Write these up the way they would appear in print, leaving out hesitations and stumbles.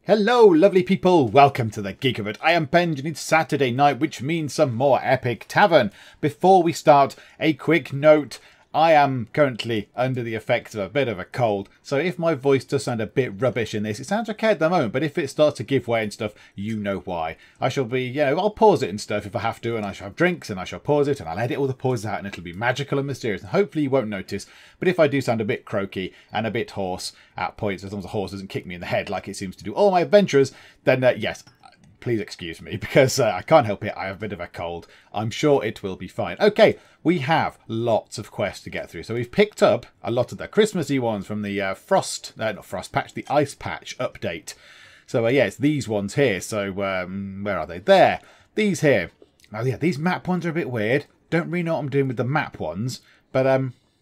Hello lovely people, welcome to the Geek of It. I am Benj and it's Saturday night, which means some more Epic Tavern. Before we start, a quick note. I am currently under the effects of a bit of a cold, so if my voice does sound a bit rubbish in this, it sounds okay at the moment, but if it starts to give way and stuff, you know why. I shall be, I'll pause it and stuff if I have to, and I shall have drinks, and I shall pause it, and I'll edit all the pauses out, and it'll be magical and mysterious, and hopefully you won't notice. But if I do sound a bit croaky and a bit hoarse at points, as long as the horse doesn't kick me in the head like it seems to do all my adventurers, then yes, please excuse me, because I can't help it. I have a bit of a cold. I'm sure it will be fine. Okay, we have lots of quests to get through. So we've picked up a lot of the Christmassy ones from the the Ice Patch update. So yeah, it's these ones here. So where are they? There. These here. Now yeah, these map ones are a bit weird. Don't really know what I'm doing with the map ones. But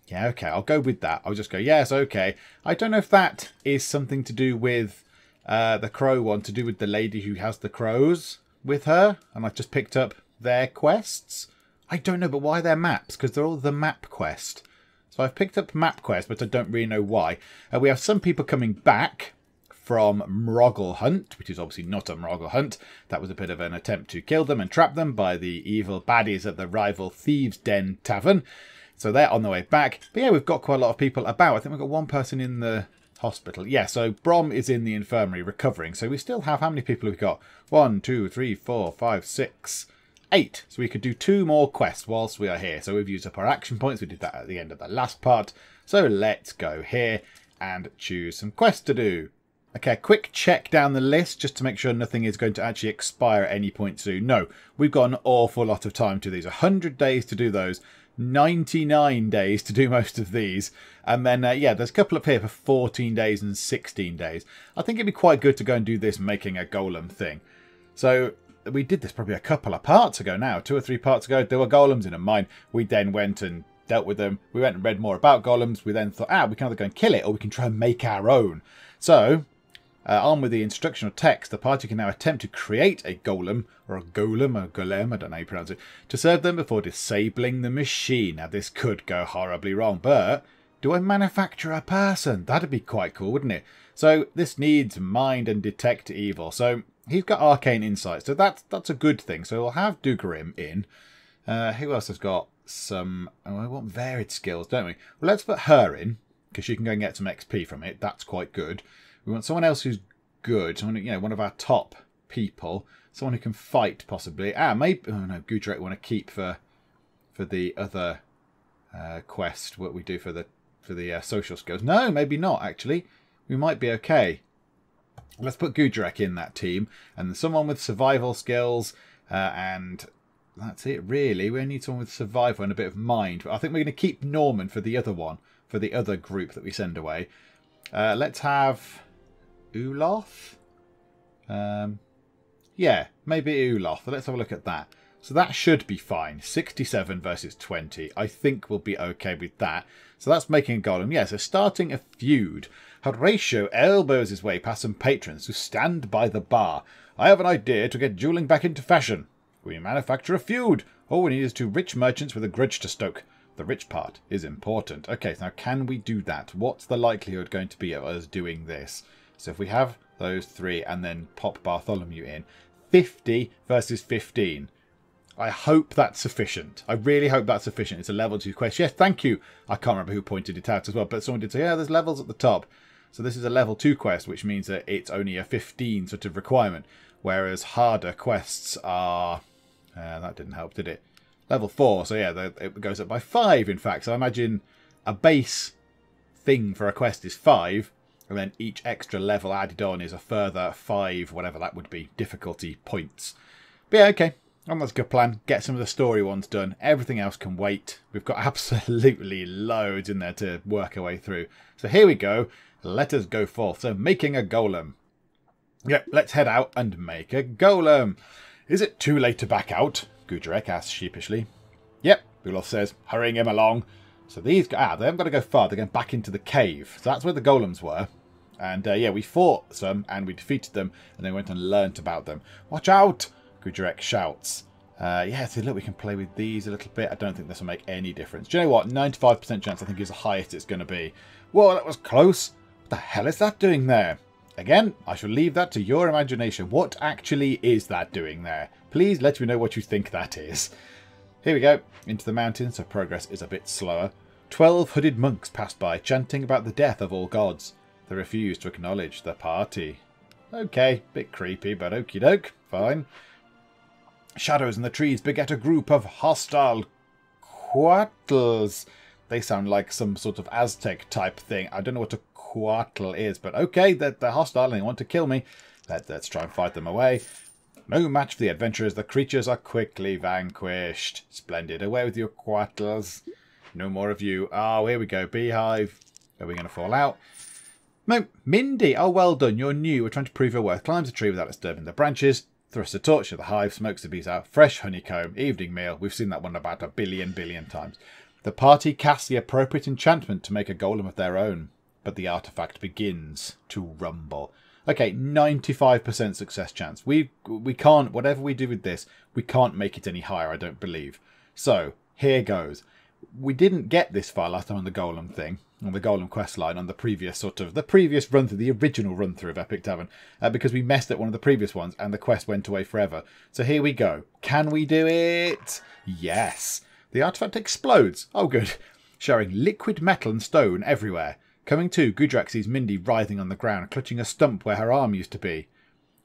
yeah, okay, I'll go with that. I'll just go, yes, okay. I don't know if that is something to do with the crow one, to do with the lady who has the crows with her, and I've just picked up their quests. I don't know, but why they're maps? Because they're all the map quest. So I've picked up map quest, but I don't really know why. We have some people coming back from Mroggle Hunt, which is obviously not a Mroggle Hunt. That was a bit of an attempt to kill them and trap them by the evil baddies at the rival Thieves Den Tavern. So they're on their way back. But yeah, we've got quite a lot of people about. I think we've got one person in the hospital. Yeah, so Brom is in the infirmary recovering. So we still have, how many people have we got? 1, 2, 3, 4, 5, 6, 8. So we could do 2 more quests whilst we are here. So we've used up our action points. We did that at the end of the last part. So let's go here and choose some quests to do. Okay, quick check down the list just to make sure nothing is going to actually expire at any point soon. No, we've got an awful lot of time to do these. 100 days to do those. 99 days to do most of these, and then yeah, there's a couple up here for 14 days and 16 days. I think it'd be quite good to go and do this making a golem thing. So we did this probably a couple of parts ago now, 2 or 3 parts ago. There were golems in a mine. We then went and dealt with them. We went and read more about golems. We then thought, we can either go and kill it or we can try and make our own. So on with the instructional text, the party can now attempt to create a golem, or a golem, or golem, I don't know how you pronounce it, to serve them before disabling the machine. Now this could go horribly wrong, but do I manufacture a person? That'd be quite cool, wouldn't it? So this needs mind and detect evil. So he's got arcane insight, so that's a good thing. So we'll have Dugarim in. Who else has got some... Oh, I want varied skills, don't we? Well, let's put her in, because she can go and get some XP from it. That's quite good. We want someone else who's good, someone, one of our top people, someone who can fight possibly. Maybe, oh no, Gudrek want to keep for the other quest. What we do for the social skills? No, maybe not. Actually, we might be okay. Let's put Gudrek in that team, and someone with survival skills, and that's it really. We only need someone with survival and a bit of mind. But I think we're going to keep Norman for the other one, for the other group that we send away. Let's have Uloth? Yeah, maybe Uloth. Let's have a look at that. So that should be fine. 67 versus 20. I think we'll be okay with that. So that's making a golem. Yeah, so starting a feud. Horatio elbows his way past some patrons who stand by the bar. I have an idea to get dueling back into fashion. We manufacture a feud. All we need is 2 rich merchants with a grudge to stoke. The rich part is important. Okay, so now can we do that? What's the likelihood going to be of us doing this? So if we have those 3 and then pop Bartholomew in, 50 versus 15. I hope that's sufficient. I really hope that's sufficient. It's a level 2 quest. Yes, thank you. I can't remember who pointed it out as well, but someone did say, yeah, there's levels at the top. So this is a level 2 quest, which means that it's only a 15 sort of requirement, whereas harder quests are... that didn't help, did it? Level 4, so yeah, it goes up by 5, in fact. So I imagine a base thing for a quest is 5, and then each extra level added on is a further 5, whatever that would be, difficulty points. But yeah, okay, that's a good plan. Get some of the story ones done. Everything else can wait. We've got absolutely loads in there to work our way through. So here we go. Let us go forth. So making a golem. Yep, let's head out and make a golem. Is it too late to back out? Gudrek asks sheepishly. Yep, Uloth says, hurrying him along. So these guys, they haven't got to go far. They're going back into the cave. So that's where the golems were. And yeah, we fought some and we defeated them. And then went and learnt about them. Watch out, Gudrek shouts. Yeah, see, look, we can play with these a little bit. I don't think this will make any difference. Do you know what? 95% chance I think is the highest it's going to be. Whoa, that was close. What the hell is that doing there? again, I shall leave that to your imagination. What actually is that doing there? Please let me know what you think that is. Here we go. Into the mountains, so progress is a bit slower. 12 hooded monks passed by, chanting about the death of all gods. They refused to acknowledge the party. Okay, bit creepy, but okie doke, fine. Shadows in the trees beget a group of hostile quattles. They sound like some sort of Aztec type thing. I don't know what a quattle is, but okay, they're hostile and they want to kill me. Let's try and fight them away. No match for the adventurers. The creatures are quickly vanquished. Splendid. Away with your quattles. No more of you. Oh, here we go. Beehive. Are we going to fall out? No. Mindy. Oh, well done. You're new. We're trying to prove your worth. Climbs a tree without disturbing the branches. Thrusts a torch to the hive. Smokes the bees out. Fresh honeycomb. Evening meal. We've seen that one about a billion times. The party casts the appropriate enchantment to make a golem of their own. But the artifact begins to rumble. Okay, 95% success chance. We can't, whatever we do with this, we can't make it any higher, I don't believe. So, here goes. We didn't get this far last time on the Golem thing, on the Golem quest line, on the previous run-through, the original run-through of Epic Tavern, because we messed up one of the previous ones and the quest went away forever. So here we go. Can we do it? Yes. The artifact explodes. Oh, good. Showing liquid metal and stone everywhere. Coming to, Gudrak sees Mindy writhing on the ground, clutching a stump where her arm used to be.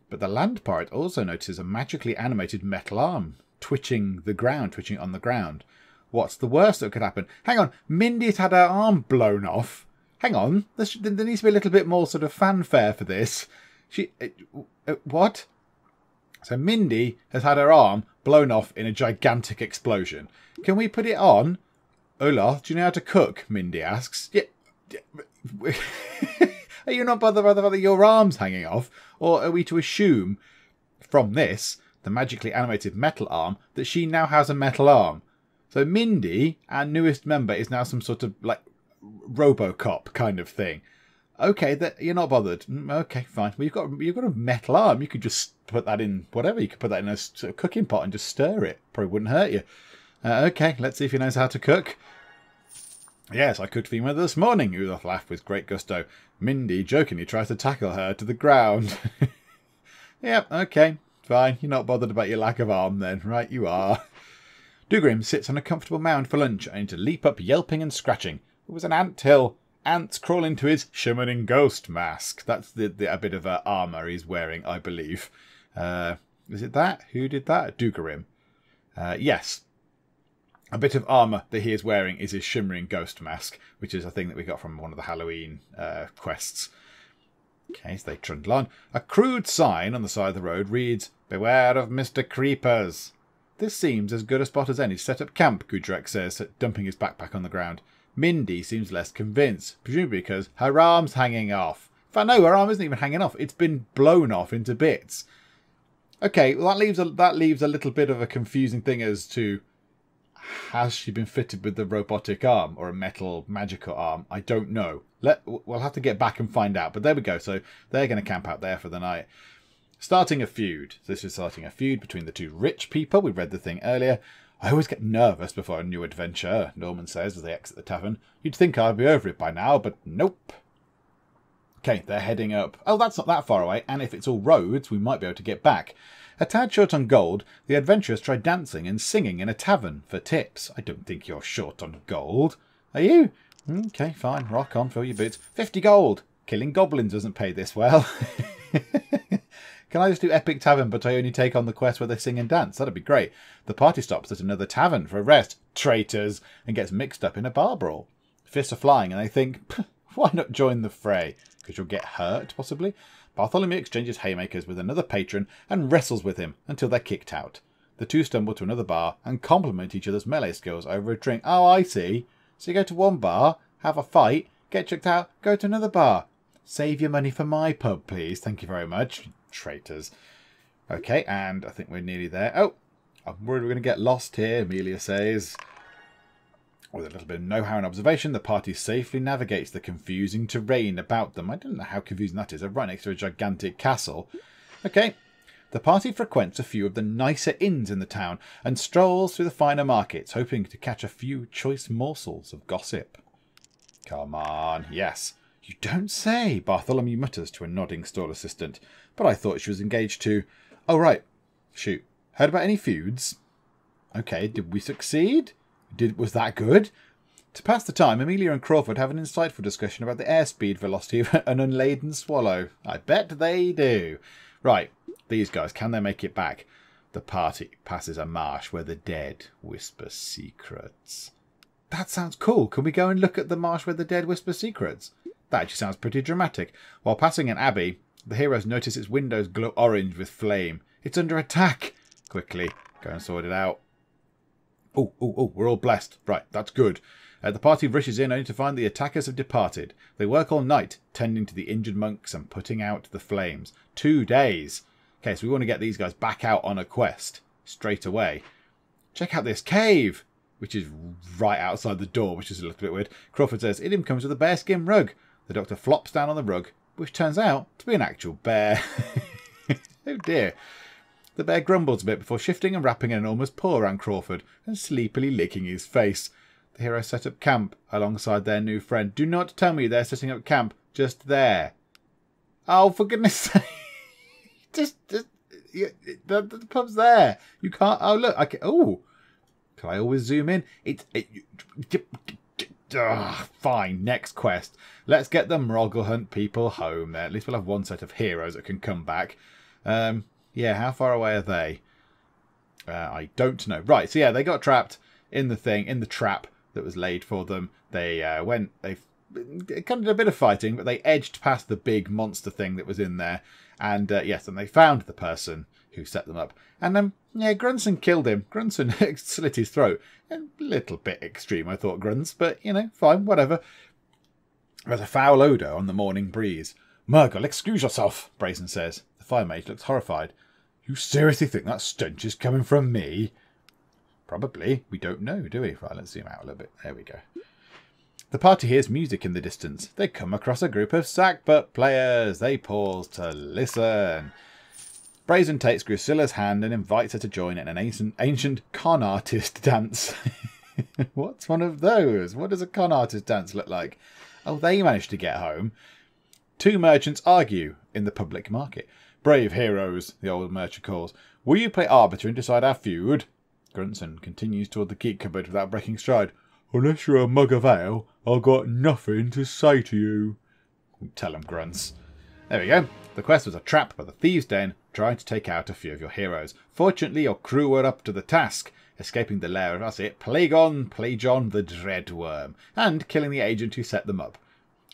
But the land pirate also notices a magically animated metal arm, twitching on the ground. What's the worst that could happen? Hang on, Mindy's had her arm blown off. Hang on, there needs to be a little bit more sort of fanfare for this. What? So Mindy has had her arm blown off in a gigantic explosion. Can we put it on? Olaf, do you know how to cook? Mindy asks. Yeah. Are you not bothered by the fact that your arm's hanging off? Or are we to assume from this, the magically animated metal arm, that she now has a metal arm? So Mindy, our newest member, is now some sort of like Robocop kind of thing. Okay, you're not bothered. Okay, fine. Well, you've got a metal arm. You could just put that in whatever. You could put that in a sort of cooking pot and just stir it. Probably wouldn't hurt you. Okay, let's see if he knows how to cook. Yes, I cooked for you this morning, Olaf laughed with great gusto. Mindy jokingly tries to tackle her to the ground. Yep, okay, fine. You're not bothered about your lack of arm then, right? You are. Dugrim sits on a comfortable mound for lunch, only to leap up yelping and scratching. It was an ant hill. Ants crawl into his shimmering ghost mask. That's a bit of armour he's wearing, I believe. Is it that? Who did that? Dugrim. Yes. A bit of armour that he is wearing is his shimmering ghost mask, which is a thing that we got from one of the Halloween quests. Okay, so they trundle on. A crude sign on the side of the road reads, "Beware of Mr. Creepers." This seems as good a spot as any to set up camp, Gudrak says, dumping his backpack on the ground. Mindy seems less convinced, presumably because her arm's hanging off. In fact, no, her arm isn't even hanging off. It's been blown off into bits. Okay, well, that leaves a little bit of a confusing thing as to, has she been fitted with the robotic arm or a metal magical arm? I don't know. We'll have to get back and find out. But there we go. So they're going to camp out there for the night. Starting a feud. This is starting a feud between the two rich people. We read the thing earlier. I always get nervous before a new adventure, Norman says as they exit the tavern. You'd think I'd be over it by now, but nope. Okay, they're heading up. Oh, that's not that far away. And if it's all roads, we might be able to get back. A tad short on gold, the adventurers try dancing and singing in a tavern for tips. I don't think you're short on gold. Are you? Okay, fine. Rock on, fill your boots. 50 gold. Killing goblins doesn't pay this well. Can I just do Epic Tavern, but I only take on the quest where they sing and dance? That'd be great. The party stops at another tavern for a rest. Traitors. And gets mixed up in a bar brawl. Fists are flying and they think, why not join the fray? Because you'll get hurt, possibly. Bartholomew exchanges haymakers with another patron and wrestles with him until they're kicked out. The two stumble to another bar and compliment each other's melee skills over a drink. Oh, I see. So you go to one bar, have a fight, get chucked out, go to another bar. Save your money for my pub, please. Thank you very much. Traitors. Okay, and I think we're nearly there. Oh, I'm worried we're going to get lost here, Amelia says. With a little bit of know-how and observation, the party safely navigates the confusing terrain about them. I don't know how confusing that is. They're right next to a gigantic castle. Okay. The party frequents a few of the nicer inns in the town and strolls through the finer markets, hoping to catch a few choice morsels of gossip. Come on. Yes. You don't say, Bartholomew mutters to a nodding stall assistant. But I thought she was engaged to... Oh, right. Shoot. Heard about any feuds? Okay, did we succeed? Was that good? To pass the time, Amelia and Crawford have an insightful discussion about the airspeed velocity of an unladen swallow. I bet they do. Right, these guys, can they make it back? The party passes a marsh where the dead whisper secrets. That sounds cool. Can we go and look at the marsh where the dead whisper secrets? That actually sounds pretty dramatic. While passing an abbey, the heroes notice its windows glow orange with flame. It's under attack. Quickly, go and sort it out. Oh, we're all blessed. Right, that's good. The party rushes in only to find the attackers have departed. They work all night, tending to the injured monks and putting out the flames. 2 days. Okay, so we want to get these guys back out on a quest straight away. Check out this cave, which is right outside the door, which is a little bit weird. Crawford says, Idiom comes with a bearskin rug. The doctor flops down on the rug, which turns out to be an actual bear. Oh dear. The bear grumbles a bit before shifting and wrapping an enormous paw around Crawford and sleepily licking his face. The heroes set up camp alongside their new friend. Do not tell me they're setting up camp just there. Oh, for goodness sake. The pub's there. You can't... Oh, look. Can I always zoom in? Fine. Next quest. Let's get the Morgul Hunt people home there. At least we'll have one set of heroes that can come back. Yeah, how far away are they? I don't know. Right, so yeah, they got trapped in the trap that was laid for them. They kind of did a bit of fighting, but they edged past the big monster thing that was in there. And yes, and they found the person who set them up. And yeah, Grunson killed him. Grunson slit his throat. A little bit extreme, I thought, Grunts, but you know, fine, whatever. There's a foul odour on the morning breeze. Murgle, excuse yourself, Brazen says. The fire mage looks horrified. You seriously think that stench is coming from me? Probably. We don't know, do we? Right, let's zoom out a little bit. There we go. The party hears music in the distance. They come across a group of sackbut players. They pause to listen. Brazen takes Grusilla's hand and invites her to join in an ancient con artist dance. What's one of those? What does a con artist dance look like? Oh, they managed to get home. 2 merchants argue in the public market. Brave heroes, the old merchant calls. Will you play arbiter and decide our feud? Grunson continues toward the Geek cupboard without breaking stride. Unless you're a mug of ale, I've got nothing to say to you. Tell him, Grunts. There we go. The quest was a trap by the Thieves Den, trying to take out a few of your heroes. Fortunately, your crew were up to the task, escaping the lair of Plagon the Dreadworm, and killing the agent who set them up.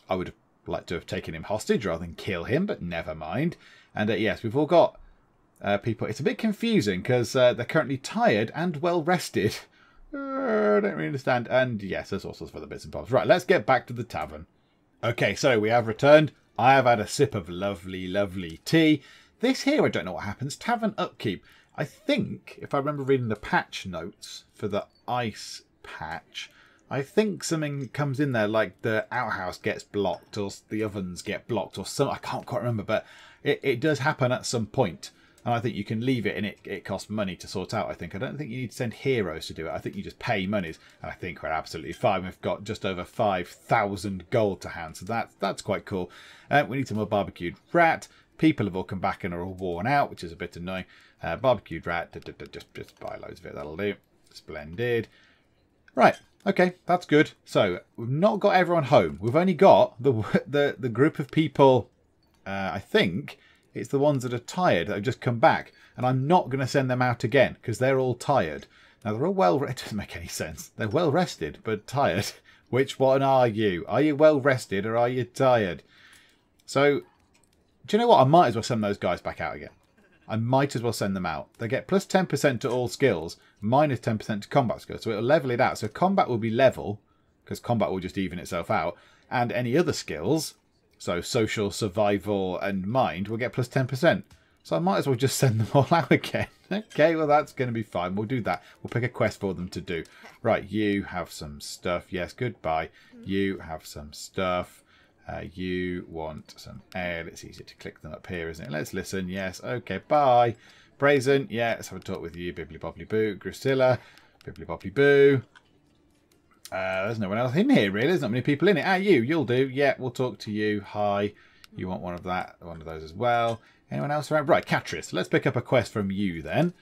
I would have liked to have taken him hostage rather than kill him, but never mind. And yes, we've all got people. It's a bit confusing because they're currently tired and well rested. I don't really understand. And yes, there's all sorts of other bits and bobs. Right, let's get back to the tavern. Okay, so we have returned. I have had a sip of lovely, lovely tea. This here, I don't know what happens. Tavern upkeep. I think, if I remember reading the patch notes for the ice patch, I think something comes in there like the outhouse gets blocked or the ovens get blocked or something. I can't quite remember, but it does happen at some point. And I think you can leave it and it costs money to sort out, I think. I don't think you need to send heroes to do it. I think you just pay monies. And I think we're absolutely fine. We've got just over 5,000 gold to hand. So that's quite cool. We need some more barbecued rat. People have all come back and are all worn out, which is a bit annoying. Barbecued rat, just buy loads of it. That'll do. Splendid. Right. Okay, that's good. So we've not got everyone home. We've only got the group of people, I think... It's the ones that are tired that have just come back. And I'm not going to send them out again because they're all tired. Now, they're all well... It doesn't make any sense. They're well rested, but tired. Which one are you? Are you well rested or are you tired? So, do you know what? I might as well send those guys back out again. I might as well send them out. They get plus 10% to all skills, minus 10% to combat skills. So it'll level it out. So combat will be level, because combat will just even itself out. And any other skills... So social, survival and mind will get plus 10%. So I might as well just send them all out again. Okay, well that's going to be fine. We'll do that. We'll pick a quest for them to do. Right, you have some stuff. Yes, goodbye. You have some stuff. You want some air. It's easy to click them up here, isn't it? Let's listen. Yes, okay, bye. Brazen, yeah, let's have a talk with you. Bibbly bobbly boo. Grusilla, bibbly bobbly boo. There's no one else in here, really. There's not many people in it. Ah, you'll do. Yeah, we'll talk to you. Hi. You want one of those as well. Anyone else around? Right, Catris. Let's pick up a quest from you then.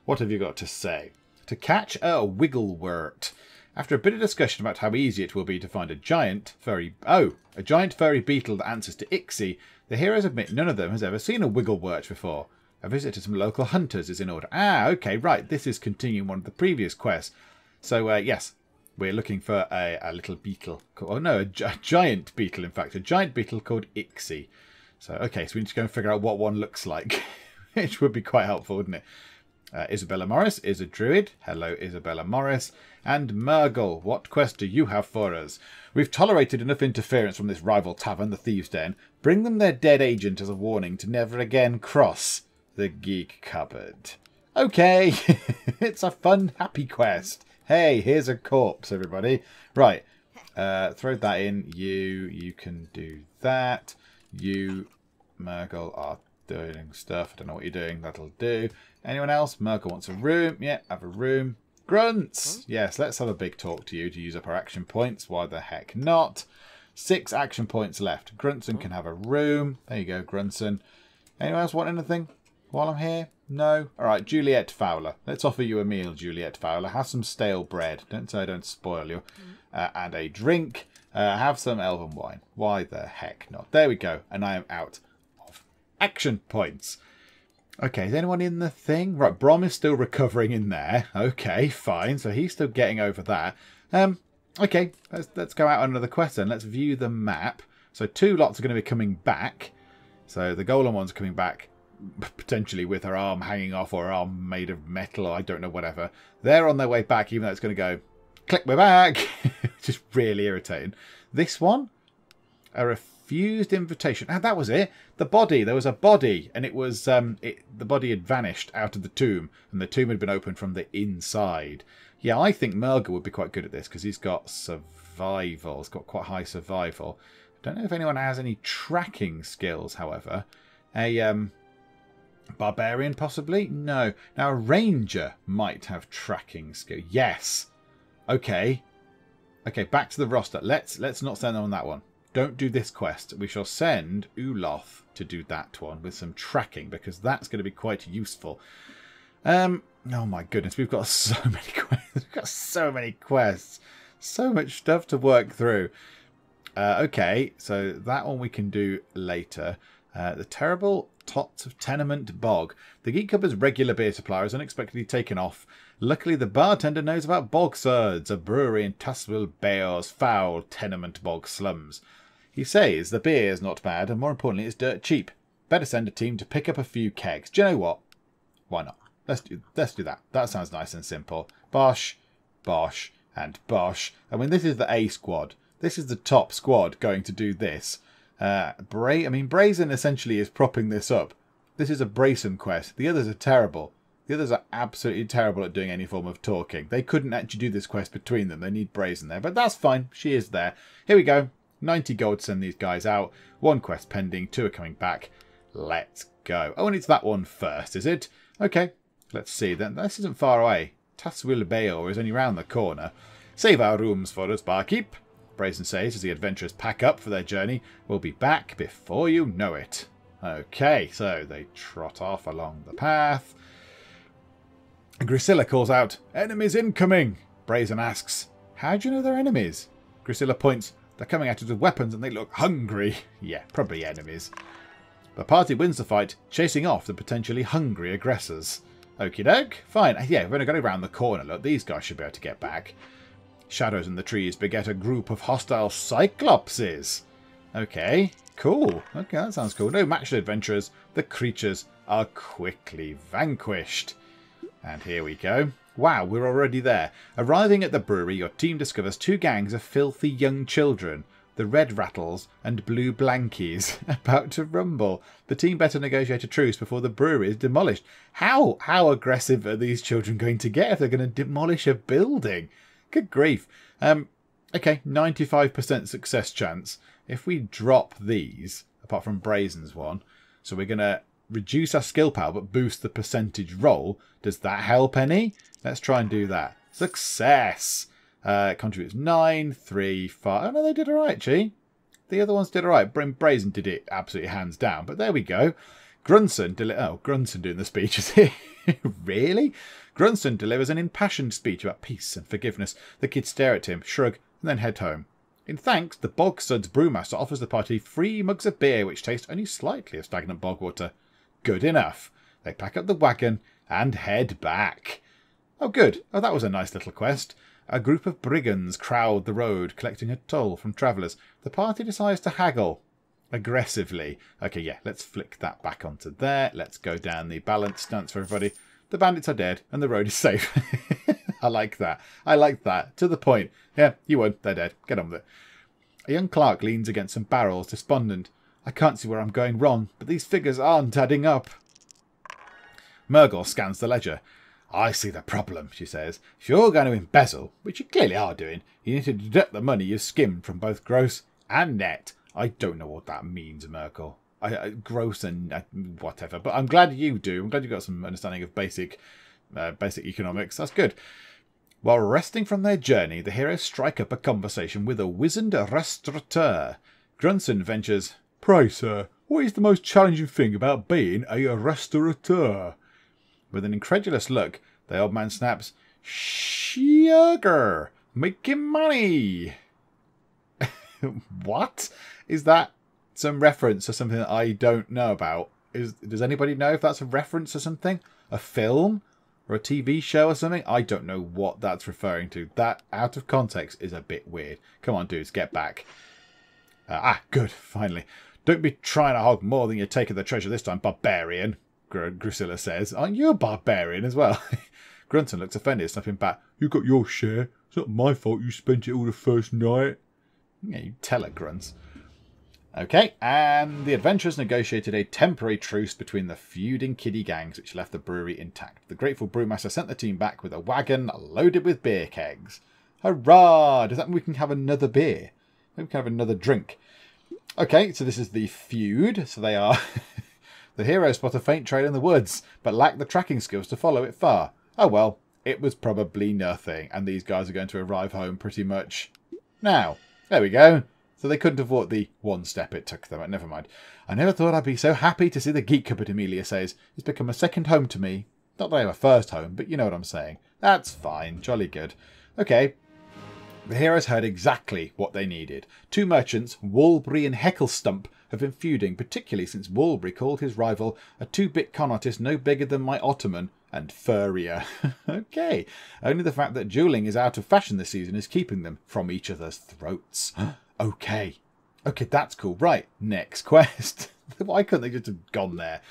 What have you got to say? To catch a wigglewort. After a bit of discussion about how easy it will be to find a giant furry beetle that answers to Ixie, the heroes admit none of them has ever seen a wigglewort before. A visit to some local hunters is in order. Ah, okay, right. This is continuing one of the previous quests. So, yes, we're looking for a little beetle. Oh, no, a giant beetle, in fact. A giant beetle called Ixie. So, okay, so we need to go and figure out what one looks like, which would be quite helpful, wouldn't it? Isabella Morris is a druid. Hello, Isabella Morris. And Murgle, what quest do you have for us? We've tolerated enough interference from this rival tavern, the Thieves Den. Bring them their dead agent as a warning to never again cross the Geek cupboard. Okay, it's a fun, happy quest. Hey, here's a corpse, everybody. Right, throw that in. You can do that. You, Murgle, are doing stuff. I don't know what you're doing. That'll do. Anyone else? Murgle wants a room. Yeah, have a room. Grunts! Yes, let's have a big talk to you to use up our action points. Why the heck not? 6 action points left. Grunson can have a room. There you go, Grunson. Anyone else want anything while I'm here? No? Alright, Juliet Fowler. Let's offer you a meal, Juliet Fowler. Have some stale bread. Don't say I don't spoil you. And a drink. Have some elven wine. Why the heck not? There we go. And I am out of action points. Okay, is anyone in the thing? Right, Brom is still recovering in there. Okay, fine. So he's still getting over that. Okay, let's go out on another quest then. Let's view the map. So 2 lots are going to be coming back. So the Golem one's coming back, potentially with her arm hanging off or her arm made of metal or I don't know, whatever. They're on their way back, even though it's going to go, click, we're back. Just really irritating. This one, a refused invitation. Ah, that was it. The body. There was a body, and it was the body had vanished out of the tomb, and the tomb had been opened from the inside. Yeah, I think Murgle would be quite good at this because he's got survival. He's got quite high survival. I don't know if anyone has any tracking skills, however. A barbarian, possibly? No. Now, a ranger might have tracking skill. Yes. Okay. Okay, back to the roster. Let's not send them on that one. Don't do this quest. We shall send Uloth to do that one with some tracking because that's going to be quite useful. Oh my goodness, we've got so many quests. We've got so many quests. So much stuff to work through. Okay, so that one we can do later. The terrible tots of Tenement Bog. The Geek Cupboard's regular beer supplier is unexpectedly taken off. Luckily, the bartender knows about Bog Surds, a brewery in Tassville Bay's foul Tenement Bog slums. He says the beer is not bad, and more importantly, it's dirt cheap. Better send a team to pick up a few kegs. Do you know what? Why not? Let's do that. That sounds nice and simple. Bosh, Bosh, and Bosh. I mean, this is the A squad. This is the top squad going to do this. Brazen essentially is propping this up. This is a Brazen quest. The others are terrible. The others are absolutely terrible at doing any form of talking. They couldn't actually do this quest between them. They need Brazen there, but that's fine. She is there. Here we go. 90 gold to send these guys out. 1 quest pending. 2 are coming back. Let's go. Oh, and it's that one first, is it? Okay. Let's see. Then this isn't far away. Tassville Bayor is only round the corner. Save our rooms for us, barkeep. Brazen says as the adventurers pack up for their journey. We'll be back before you know it. Okay, so they trot off along the path. Grisilla calls out, "Enemies incoming!" Brazen asks, "How do you know they're enemies?" Grisilla points, "They're coming at us with weapons and they look hungry." Yeah, probably enemies. The party wins the fight, chasing off the potentially hungry aggressors. Okie doke. Fine. Yeah, we've only got around the corner. Look, these guys should be able to get back. Shadows in the trees beget a group of hostile cyclopses. Okay, cool. Okay, that sounds cool. No matched adventurers. The creatures are quickly vanquished. And here we go. Wow, we're already there. Arriving at the brewery, your team discovers 2 gangs of filthy young children. The Red Rattles and Blue Blankies about to rumble. The team better negotiate a truce before the brewery is demolished. How aggressive are these children going to get if they're going to demolish a building? Good grief. Okay, 95% success chance. If we drop these, apart from Brazen's one, so we're going to reduce our skill power but boost the percentage roll. Does that help any? Let's try and do that. Success! Contributes 9, 3, 5. Oh, no, they did all right, actually. The other ones did all right. Brazen did it absolutely hands down. But there we go. Grunson doing the speech, is he? Really? Grunson delivers an impassioned speech about peace and forgiveness. The kids stare at him, shrug, and then head home. In thanks, the Bog Suds brewmaster offers the party 3 mugs of beer which taste only slightly of stagnant bog water. Good enough. They pack up the wagon and head back. Oh, good. Oh, that was a nice little quest. A group of brigands crowd the road, collecting a toll from travellers. The party decides to haggle aggressively. Okay, yeah, let's flick that back onto there. Let's go down the balance stance for everybody. The bandits are dead and the road is safe. I like that. I like that. To the point. Yeah, you won. They're dead. Get on with it. A young clerk leans against some barrels, despondent. I can't see where I'm going wrong, but these figures aren't adding up. Murgle scans the ledger. I see the problem, she says. If you're going to embezzle, which you clearly are doing, you need to deduct the money you've skimmed from both gross and net. I don't know what that means, Merkel. Gross and whatever. But I'm glad you do. I'm glad you've got some understanding of basic economics. That's good. While resting from their journey, the heroes strike up a conversation with a wizened restaurateur. Grunson ventures, Pray, sir, what is the most challenging thing about being a restaurateur? With an incredulous look, the old man snaps, Sugar! Making money! What? Is that some reference to something that I don't know about? Does anybody know if that's a reference to something? A film? Or a TV show or something? I don't know what that's referring to. That, out of context, is a bit weird. Come on, dudes, get back. Good, finally. Don't be trying to hog more than you take of the treasure this time, barbarian, Drusilla says. Aren't you a barbarian as well? Grunton looks offended, snapping back. You got your share. It's not my fault you spent it all the first night. Yeah, you tell it, Grunts. Okay, and the adventurers negotiated a temporary truce between the feuding kiddie gangs which left the brewery intact. The grateful brewmaster sent the team back with a wagon loaded with beer kegs. Hurrah! Does that mean we can have another beer? Maybe we can have another drink. Okay, so this is the feud. So they are... The heroes spot a faint trail in the woods, but lack the tracking skills to follow it far. Oh well, it was probably nothing, and these guys are going to arrive home pretty much now. There we go. So they couldn't have walked the one step it took them. But never mind. I never thought I'd be so happy to see the Geek cupboard, Amelia says. It's become a second home to me. Not that I have a first home, but you know what I'm saying. That's fine. Jolly good. Okay. The heroes heard exactly what they needed. 2 merchants, Walbury and Hecklestump, have been feuding, particularly since Walbury called his rival a 2-bit con artist no bigger than my Ottoman and furrier. Okay. Only the fact that duelling is out of fashion this season is keeping them from each other's throats. Okay. Okay, that's cool. Right, next quest. Why couldn't they just have gone there?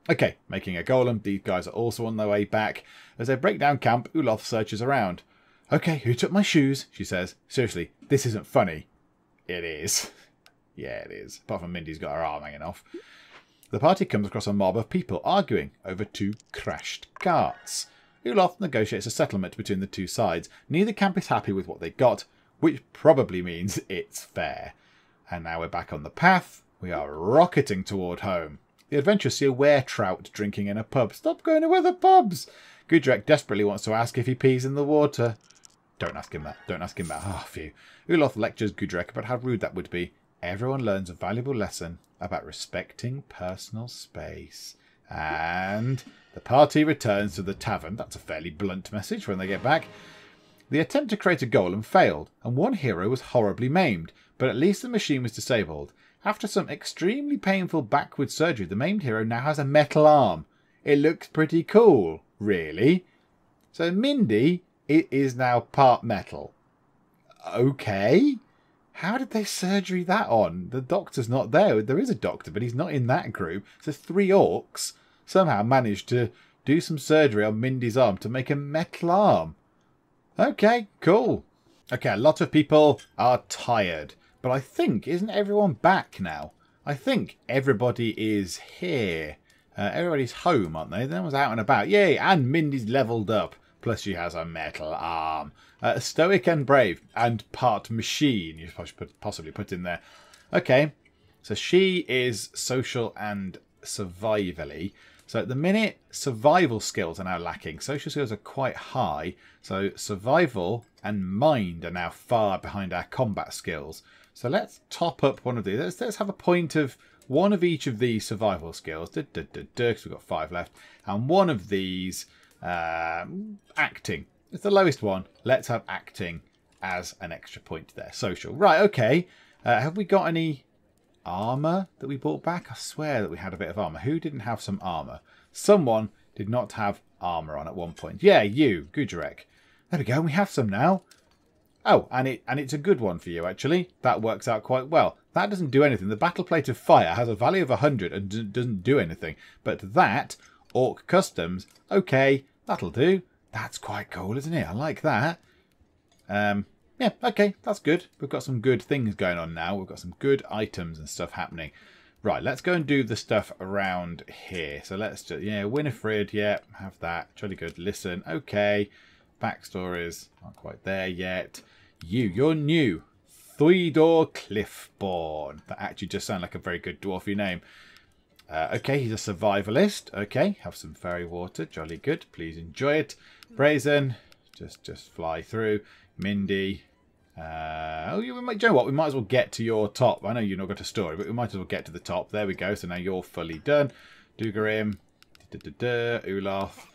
Okay, making a golem. These guys are also on their way back. As they break down camp, Ulof searches around. Okay, who took my shoes? She says. Seriously, this isn't funny. It is. Yeah, it is. Apart from Mindy's got her arm hanging off. The party comes across a mob of people arguing over 2 crashed carts. Ulof negotiates a settlement between the 2 sides. Neither camp is happy with what they got, which probably means it's fair. And now we're back on the path. We are rocketing toward home. The adventurers see a were-trout drinking in a pub. Stop going to other pubs! Gudrek desperately wants to ask if he pees in the water. Don't ask him that. Don't ask him that. Oh, phew. Ulof lectures Gudrek about how rude that would be. Everyone learns a valuable lesson about respecting personal space. And the party returns to the tavern. That's a fairly blunt message when they get back. The attempt to create a golem failed, and one hero was horribly maimed, but at least the machine was disabled. After some extremely painful backward surgery, the maimed hero now has a metal arm. It looks pretty cool, really. So Mindy is now part metal. Okay. How did they surgery that on? The doctor's not there. There is a doctor, but he's not in that group. So 3 orcs somehow managed to do some surgery on Mindy's arm to make a metal arm. Okay, cool. Okay, a lot of people are tired. But I think, isn't everyone back now? I think everybody is here. Everybody's home, aren't they? No one's out and about. Yay, and Mindy's leveled up. Plus she has a metal arm. Stoic and brave. And part machine. You possibly put in there. Okay. So she is social and survivally. So at the minute, survival skills are now lacking. Social skills are quite high. So survival and mind are now far behind our combat skills. So let's top up one of these. Let's have a point of one of each of these survival skills. Because we've got 5 left. And one of these, acting. It's the lowest one. Let's have acting as an extra point there. Social. Right, okay. Have we got any armour that we brought back? I swear that we had a bit of armour. Who didn't have some armour? Someone did not have armour on at one point. Yeah, you, Gudrek. There we go. We have some now. Oh, and it's a good one for you, actually. That works out quite well. That doesn't do anything. The Battle Plate of Fire has a value of 100 and doesn't do anything. But that, Orc Customs, okay, that'll do. That's quite cool, isn't it? I like that. Yeah, okay, that's good. We've got some good things going on now. We've got some good items and stuff happening. Right, let's go and do the stuff around here. So let's just, yeah, Winifred, yeah, have that. Jolly good. Listen, okay. Backstories, not quite there yet. You're new. Theodore Cliffborn. That actually just sounds like a very good dwarfy name. Okay, he's a survivalist. Okay, have some fairy water. Jolly good. Please enjoy it. Brazen, just fly through. Mindy. Oh, you know what? We might as well get to your top. I know you've not got a story, but we might as well get to the top. There we go. So now you're fully done. Dugarim. Uloth.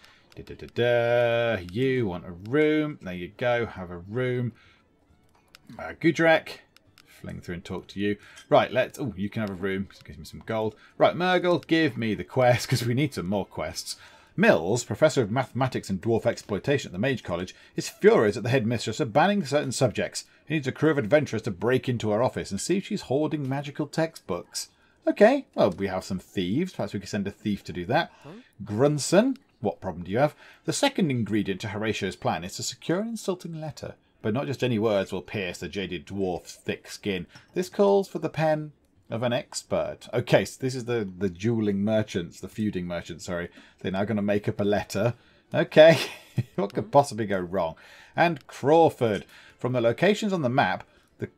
You want a room. There you go. Have a room. Gudrek. Fling through and talk to you. Right, let's... Oh, you can have a room. Gives me some gold. Right, Murgle, give me the quest, because we need some more quests. Mills, Professor of Mathematics and Dwarf Exploitation at the Mage College, is furious at the headmistress of banning certain subjects. He needs a crew of adventurers to break into her office and see if she's hoarding magical textbooks. Okay, well, we have some thieves. Perhaps we could send a thief to do that. Grunson, what problem do you have? The second ingredient to Horatio's plan is to secure an insulting letter. But not just any words will pierce the jaded dwarf's thick skin. This calls for the pen of an expert. Okay, so this is the dueling merchants, the feuding merchants, sorry. They're now going to make up a letter. Okay, what could possibly go wrong? And Crawford. From the locations on the map, the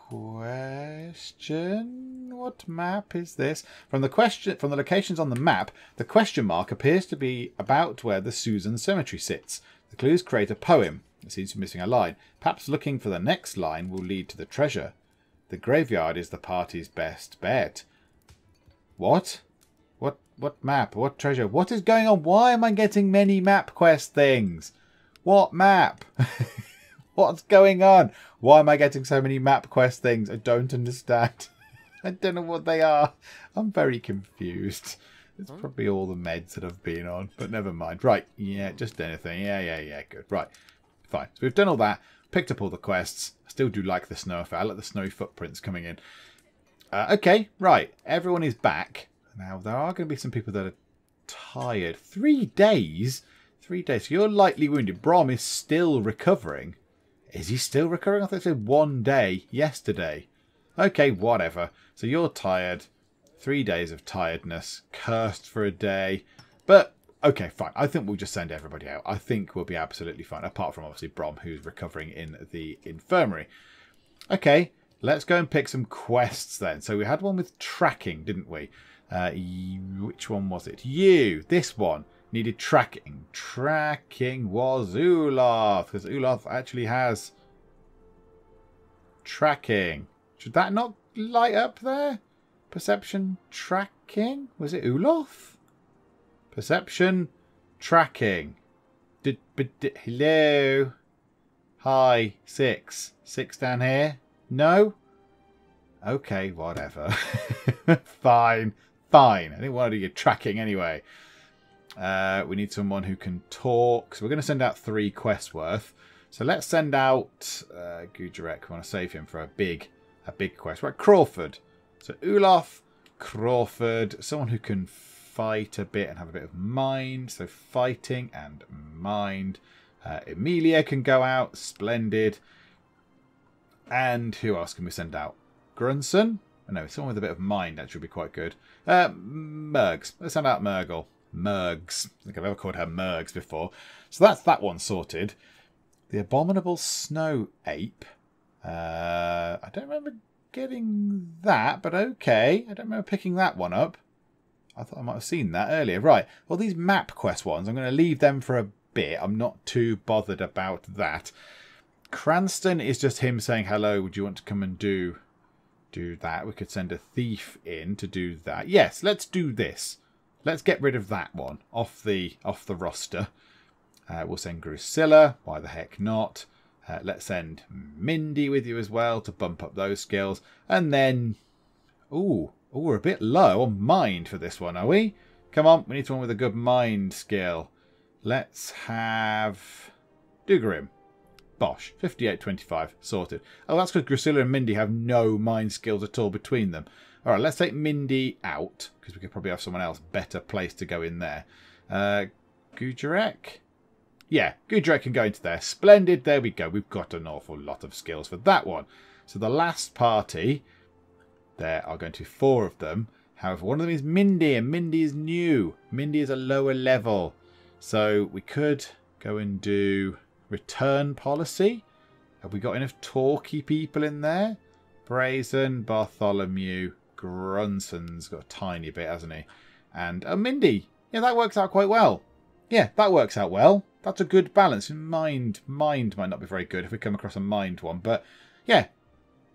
question... What map is this? From the locations on the map, the question mark appears to be about where the Susan Cemetery sits. The clues create a poem. It seems to be missing a line. Perhaps looking for the next line will lead to the treasure. The graveyard is the party's best bet. What? What map? What treasure? What is going on? Why am I getting many map quest things? What map? What's going on? Why am I getting so many map quest things? I don't understand. I don't know what they are. I'm very confused. It's probably all the meds that I've been on, but never mind. Right, yeah, just anything. Yeah, good. Right, fine. So we've done all that, picked up all the quests. I still do like the snow effect. I like the snowy footprints coming in. Okay, right. Everyone is back. Now, there are going to be some people that are tired. 3 days? 3 days. So you're lightly wounded. Brom is still recovering. Is he still recovering? I thought it said 1 day yesterday. Okay, whatever. So you're tired. 3 days of tiredness. Cursed for a day. But, okay, fine. I think we'll just send everybody out. I think we'll be absolutely fine. Apart from, obviously, Brom, who's recovering in the infirmary. Okay, let's go and pick some quests then. So we had one with tracking, didn't we? Which one was it? This one needed tracking. Tracking was Uloth, because Uloth actually has tracking. Should that not light up there? Perception tracking? Was it Uloth? Perception tracking. Hello? Hi, 6. 6 down here? No? Okay, whatever. Fine. I didn't want to do your tracking anyway. We need someone who can talk. So we're going to send out 3 quests worth. So let's send out Gudrek. We want to save him for a big quest. Right, Crawford. So Uloth, Crawford, someone who can fight a bit and have a bit of mind. So fighting and mind. Emilia can go out. Splendid. And who else can we send out? Grunson? Oh, no, someone with a bit of mind actually would be quite good. Mergs. Let's send out Murgle. Mergs. I think I've ever called her Mergs before. So that's that one sorted. The Abominable Snow Ape. I don't remember getting that, but okay. I don't remember picking that one up. I thought I might have seen that earlier. Right. Well, these map quest ones, I'm going to leave them for a bit. I'm not too bothered about that. Cranston is just him saying, hello, would you want to come and do that? We could send a thief in to do that. Yes, let's do this. Let's get rid of that one off the roster. We'll send Drusilla. Why the heck not? Let's send Mindy with you as well to bump up those skills. And then... Ooh, we're a bit low on mind for this one, are we? Come on, we need someone with a good mind skill. Let's have... Dugarim. Bosh. 58-25. Sorted. Oh, that's because Drusilla and Mindy have no mind skills at all between them. Alright, let's take Mindy out, because we could probably have someone else better placed to go in there. Gujarek? Yeah, Gujarek can go into there. Splendid, there we go. We've got an awful lot of skills for that one. So the last party, there are going to be 4 of them. However, one of them is Mindy, and Mindy is new. Mindy is a lower level. So we could go and do return policy. Have we got enough talky people in there? Brazen, Bartholomew, Grunson's got a tiny bit, hasn't he? And Mindy. Yeah, that works out quite well. Yeah, that works out well. That's a good balance. Mind might not be very good if we come across a mind one. But yeah.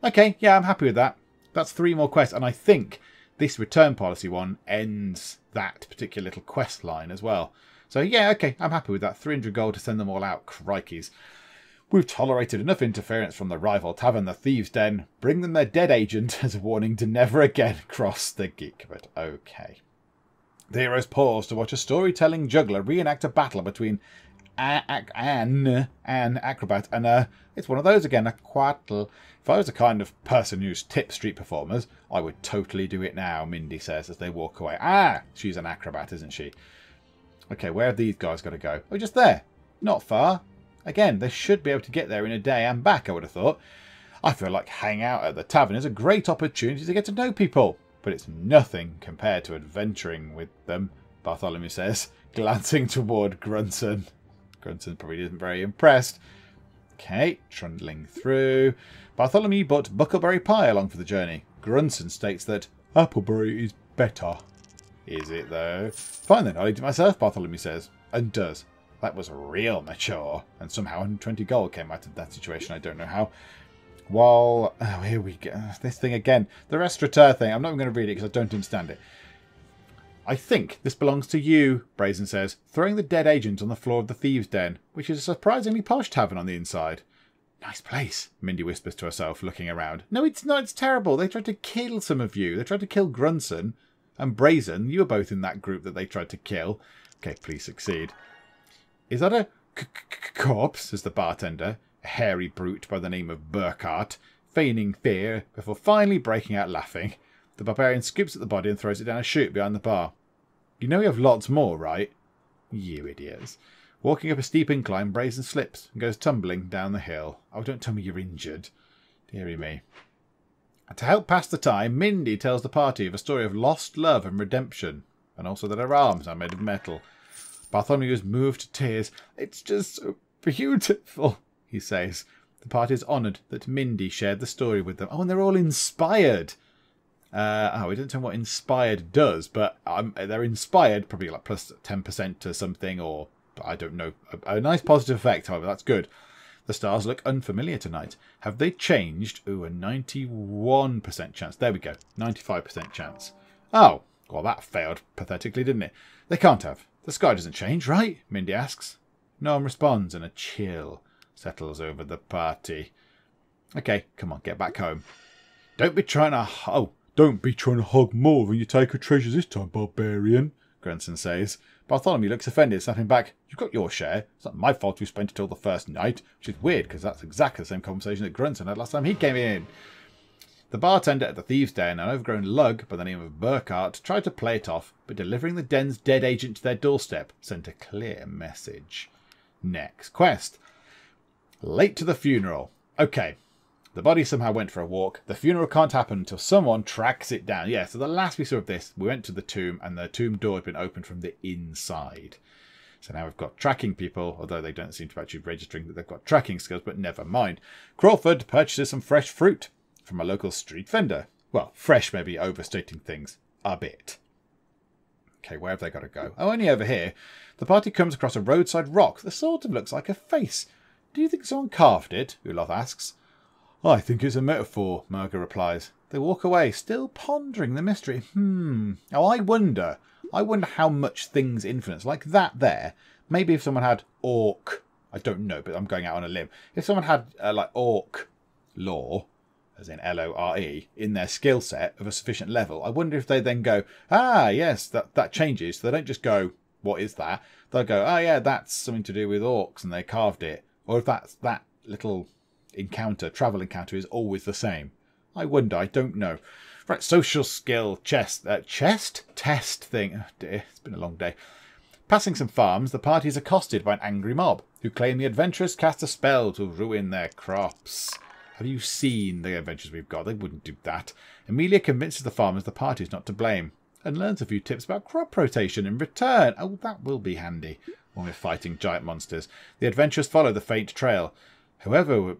Okay, yeah, I'm happy with that. That's 3 more quests. And I think this return policy one ends that particular little quest line as well. So yeah, okay, I'm happy with that. 300 gold to send them all out. Crikeys. We've tolerated enough interference from the rival tavern, the Thieves Den. Bring them their dead agent as a warning to never again cross the Geek. But okay. The heroes pause to watch a storytelling juggler reenact a battle between an acrobat and it's one of those again, a quattle. If I was the kind of person who's tipped street performers, I would totally do it now, Mindy says as they walk away. Ah, she's an acrobat, isn't she? Okay, where have these guys got to go? Oh, just there. Not far. Again, they should be able to get there in a day and back, I would have thought. I feel like hanging out at the tavern is a great opportunity to get to know people, but it's nothing compared to adventuring with them, Bartholomew says, glancing toward Grunson. Grunson probably isn't very impressed. Okay, trundling through. Bartholomew brought buckleberry pie along for the journey. Grunson states that appleberry is better. Is it, though? Fine then, I'll eat it myself, Bartholomew says. And does. That was real mature. And somehow 120 gold came out of that situation. I don't know how. While... Oh, here we go. This thing again. The restaurateur thing. I'm not even going to read it because I don't understand it. I think this belongs to you, Brazen says, throwing the dead agent on the floor of the Thieves Den, which is a surprisingly posh tavern on the inside. Nice place, Mindy whispers to herself, looking around. No, it's not. It's terrible. They tried to kill some of you. They tried to kill Grunson and Brazen. You were both in that group that they tried to kill. Okay, please succeed. Is that a corpse, says the bartender, a hairy brute by the name of Burkhart, feigning fear before finally breaking out laughing. The barbarian scoops at the body and throws it down a chute behind the bar. You know we have lots more, right? You idiots. Walking up a steep incline, Brazen slips and goes tumbling down the hill. Oh, don't tell me you're injured. Deary me. And to help pass the time, Mindy tells the party of a story of lost love and redemption, and also that her arms are made of metal. Bartholomew is moved to tears. It's just so beautiful, he says. The party is honoured that Mindy shared the story with them. Oh, and they're all inspired. We don't know what inspired does, but they're inspired, probably like plus 10% to something, or I don't know. A nice positive effect, however, that's good. The stars look unfamiliar tonight. Have they changed? Ooh, a 91% chance. There we go, 95% chance. Oh, well, that failed pathetically, didn't it? They can't have. The sky doesn't change, right? Mindy asks. No one responds, and a chill settles over the party. Okay, come on, get back home. Don't be trying to... Oh. Don't be trying to hog more than you take of treasures this time, barbarian, Grunson says. Bartholomew looks offended, snapping back, You've got your share. It's not my fault you spent it all the first night, which is weird, because that's exactly the same conversation that Grunson had last time he came in. The bartender at the Thieves Den, an overgrown lug by the name of Burkhart, tried to play it off, but delivering the den's dead agent to their doorstep sent a clear message. Next quest. Late to the funeral. Okay. The body somehow went for a walk. The funeral can't happen until someone tracks it down. Yeah, so the last we saw of this, we went to the tomb, and the tomb door had been opened from the inside. So now we've got tracking people, although they don't seem to be actually registering that they've got tracking skills, but never mind. Crawford purchases some fresh fruit from a local street vendor. Well, fresh may be overstating things a bit. Okay, where have they got to go? Oh, only over here. The party comes across a roadside rock that sort of looks like a face. Do you think someone carved it? Uloth asks. I think it's a metaphor, Murga replies. They walk away, still pondering the mystery. Oh, I wonder how much things influence. Like that there. Maybe if someone had orc. I don't know, but I'm going out on a limb. If someone had, like, orc lore, as in L-O-R-E, in their skill set of a sufficient level, I wonder if they then go, ah, yes, that changes. So they don't just go, what is that? They'll go, oh, yeah, that's something to do with orcs, and they carved it. Or if that little travel encounter is always the same. I wonder, I don't know. Right, social skill, chest test thing. Oh dear, it's been a long day. Passing some farms, the party is accosted by an angry mob, who claim the adventurers cast a spell to ruin their crops. Have you seen the adventures we've got? They wouldn't do that. Amelia convinces the farmers the party is not to blame, and learns a few tips about crop rotation in return. Oh, that will be handy when we're fighting giant monsters. The adventurers follow the faint trail. Whoever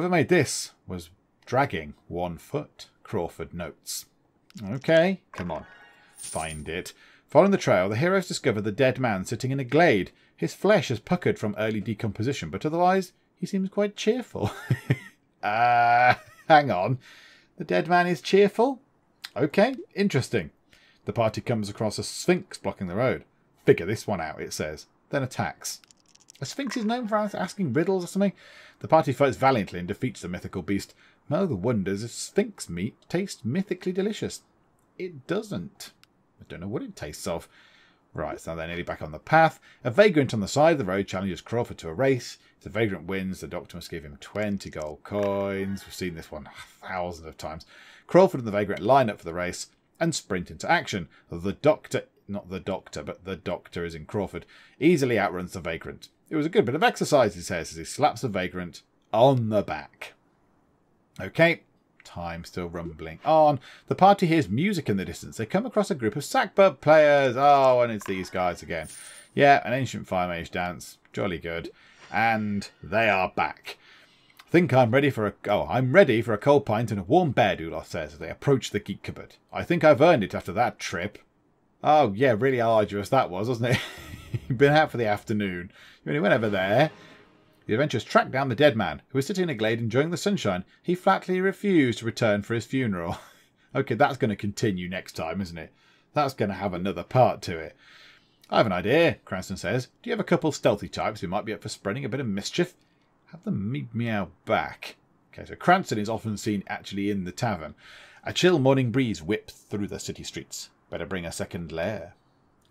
made this was dragging 1 foot, Crawford notes. Okay, come on, find it. Following the trail, the heroes discover the dead man sitting in a glade. His flesh has puckered from early decomposition, but otherwise he seems quite cheerful. Hang on. The dead man is cheerful? Okay, interesting. The party comes across a sphinx blocking the road. Figure this one out, it says. Then attacks. A sphinx is known for asking riddles or something. The party fights valiantly and defeats the mythical beast. Mother wonders if sphinx meat tastes mythically delicious. It doesn't. I don't know what it tastes of. Right, so they're nearly back on the path. A vagrant on the side of the road challenges Crawford to a race. If the vagrant wins, the doctor must give him 20 gold coins. We've seen this one thousands of times. Crawford and the vagrant line up for the race and sprint into action. The doctor is in Crawford, easily outruns the vagrant. It was a good bit of exercise, he says, as he slaps the vagrant on the back. Okay, time still rumbling on. The party hears music in the distance. They come across a group of sackbut players. Oh, and it's these guys again. Yeah, an ancient fire mage dance. Jolly good. And they are back. I'm ready for a cold pint and a warm bed, Uloth says as they approach the Geek cupboard. I think I've earned it after that trip. Oh, yeah, really arduous that was, wasn't it? You've been out for the afternoon. You only went over there. The adventurers tracked down the dead man, who was sitting in a glade enjoying the sunshine. He flatly refused to return for his funeral. Okay, that's going to continue next time, isn't it? That's going to have another part to it. I have an idea, Cranston says. Do you have a couple stealthy types who might be up for spreading a bit of mischief? Have them meet me out back. Okay, so Cranston is often seen actually in the tavern. A chill morning breeze whips through the city streets. Better bring a second lair.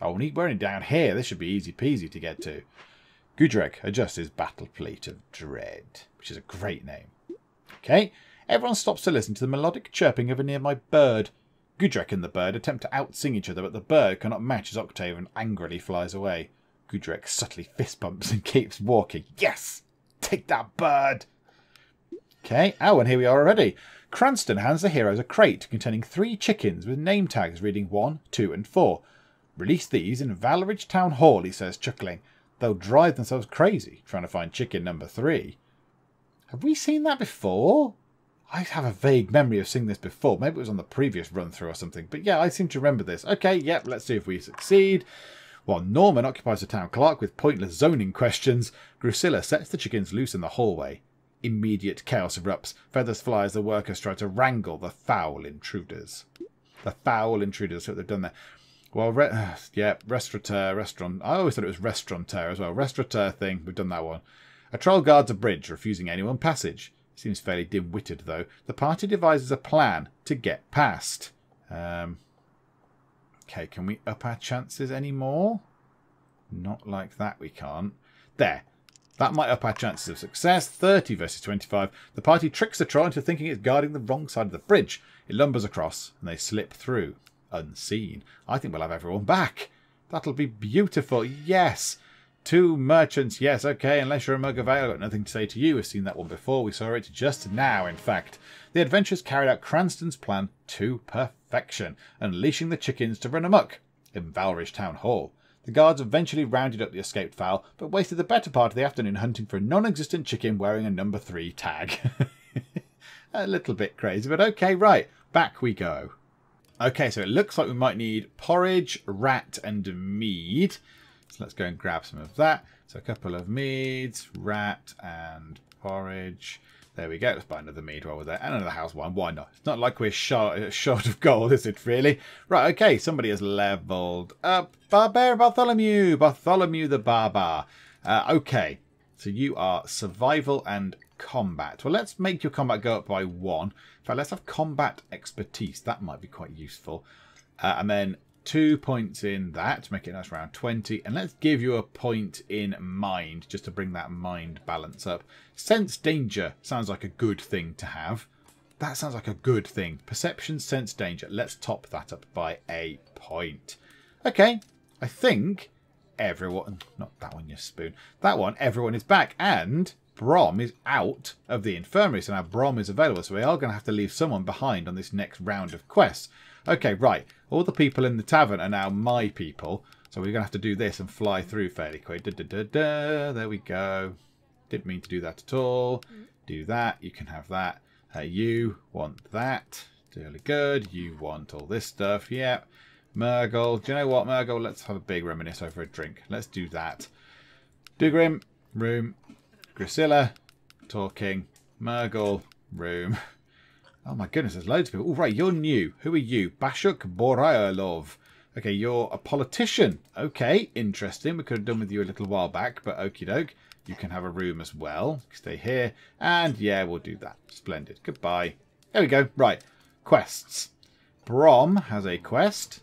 Oh, we're only down here. This should be easy peasy to get to. Gudrek adjusts his battle plate of dread, which is a great name. Okay, everyone stops to listen to the melodic chirping of a nearby bird. Gudrek and the bird attempt to out-sing each other, but the bird cannot match his octave and angrily flies away. Gudrek subtly fist bumps and keeps walking. Yes! Take that, bird! Okay, and here we are already. Cranston hands the heroes a crate containing 3 chickens with name tags reading 1, 2 and 4. Release these in Valeridge Town Hall, he says, chuckling. They'll drive themselves crazy trying to find chicken number 3. Have we seen that before? I have a vague memory of seeing this before. Maybe it was on the previous run-through or something. But yeah, I seem to remember this. Okay, yep, let's see if we succeed. While Norman occupies the town clerk with pointless zoning questions, Drusilla sets the chickens loose in the hallway. Immediate chaos erupts. Feathers fly as the workers try to wrangle the foul intruders. The foul intruders, that's what they've done there. Well, restaurant. I always thought it was restaurateur as well. Restaurateur thing, we've done that one. A troll guards a bridge, refusing anyone passage. Seems fairly dim-witted, though. The party devises a plan to get past. Okay, can we up our chances any more? Not like that, we can't. There. That might up our chances of success. 30 versus 25. The party tricks the troll into thinking it's guarding the wrong side of the bridge. It lumbers across, and they slip through. Unseen. I think we'll have everyone back. That'll be beautiful. Yes. 2 merchants. Yes, okay. Unless you're a mug of ale, I've got nothing to say to you. We've seen that one before. We saw it just now, in fact. The adventurers carried out Cranston's plan to perfection, unleashing the chickens to run amok in Valeridge Town Hall. The guards eventually rounded up the escaped fowl, but wasted the better part of the afternoon hunting for a non-existent chicken wearing a number 3 tag. A little bit crazy, but okay, right. Back we go. Okay, so it looks like we might need porridge, rat, and mead. So let's go and grab some of that. So a couple of meads, rat, and porridge. There we go. Let's buy another mead while we're there. And another house wine. Why not? It's not like we're short of gold, is it really? Right, okay. Somebody has leveled up. Bartholomew. Bartholomew the Barbar. Okay. So you are survival and combat. Well, let's make your combat go up by 1. In fact, let's have combat expertise. That might be quite useful. And then 2 points in that to make it nice around 20. And let's give you a point in mind just to bring that mind balance up. Sense danger sounds like a good thing to have. That sounds like a good thing. Perception, sense danger. Let's top that up by a point. Okay, I think everyone... Not that one, you spoon. That one, everyone is back. And Brom is out of the infirmary. So now Brom is available. So we are going to have to leave someone behind on this next round of quests. Okay, right. All the people in the tavern are now my people. So we're going to have to do this and fly through fairly quick. There we go. Didn't mean to do that at all. Do that. You can have that. You want that. Really good. You want all this stuff. Yep. Murgle. Do you know what, Murgle? Let's have a big reminisce over a drink. Let's do that. Dugrim. Room. Grisilla. Talking. Murgle. Room. Oh my goodness, there's loads of people. Oh, right, you're new. Who are you? Bashuk Borailov. Okay, you're a politician. Okay, interesting. We could have done with you a little while back, but okie doke. You can have a room as well. Stay here. And yeah, we'll do that. Splendid. Goodbye. There we go. Right. Quests. Brom has a quest.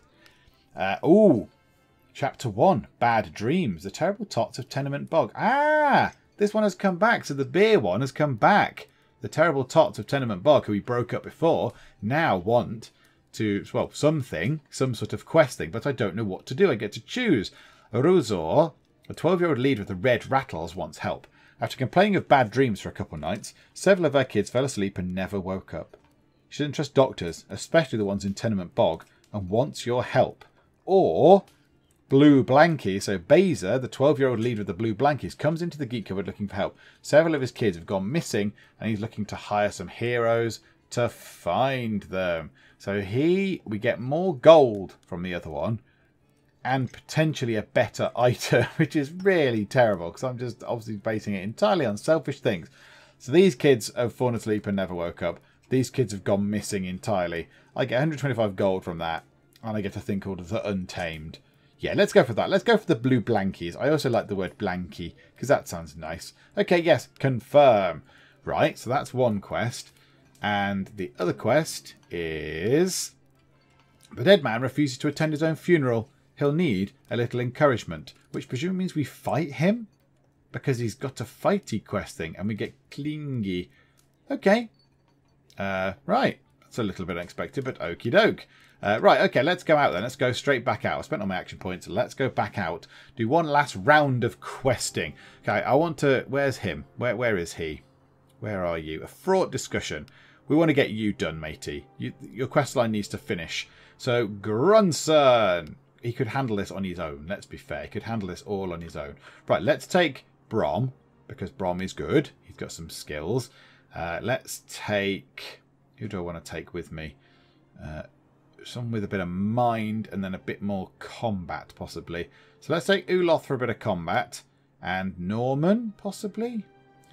Chapter 1. Bad Dreams. The Terrible Tots of Tenement Bog. Ah! This one has come back. So the beer one has come back. The Terrible Tots of Tenement Bog, who we broke up before, now want to, well, some sort of quest thing, but I don't know what to do. I get to choose. Ruzor, a 12-year-old leader of the Red Rattles, wants help. After complaining of bad dreams for a couple of nights, several of her kids fell asleep and never woke up. She doesn't trust doctors, especially the ones in Tenement Bog, and wants your help. Or Blue Blankies, so Beza, the 12-year-old leader of the Blue Blankies, comes into the Geek Cupboard looking for help. Several of his kids have gone missing, and he's looking to hire some heroes to find them. So we get more gold from the other one, and potentially a better item, which is really terrible, because I'm just obviously basing it entirely on selfish things. So these kids have fallen asleep and never woke up. These kids have gone missing entirely. I get 125 gold from that, and I get a thing called the Untamed. Yeah, let's go for that. Let's go for the Blue Blankies. I also like the word blankie, because that sounds nice. Okay, yes, confirm. Right, so that's one quest. And the other quest is... The dead man refuses to attend his own funeral. He'll need a little encouragement, which presumably means we fight him? Because he's got a fighty quest thing, and we get clingy. Okay. Right. That's a little bit unexpected, but okie doke. Right, okay, let's go out then. Let's go straight back out. I spent all my action points. Let's go back out. Do one last round of questing. Okay, I want to... Where's him? Where is he? Where are you? A fraught discussion. We want to get you done, matey. Your quest line needs to finish. So, Grunson. He could handle this on his own. Let's be fair. He could handle this all on his own. Right, let's take Brom, because Brom is good. He's got some skills. Let's take... Who do I want to take with me? Someone with a bit of mind and then a bit more combat, possibly. So let's take Uloth for a bit of combat. And Norman, possibly?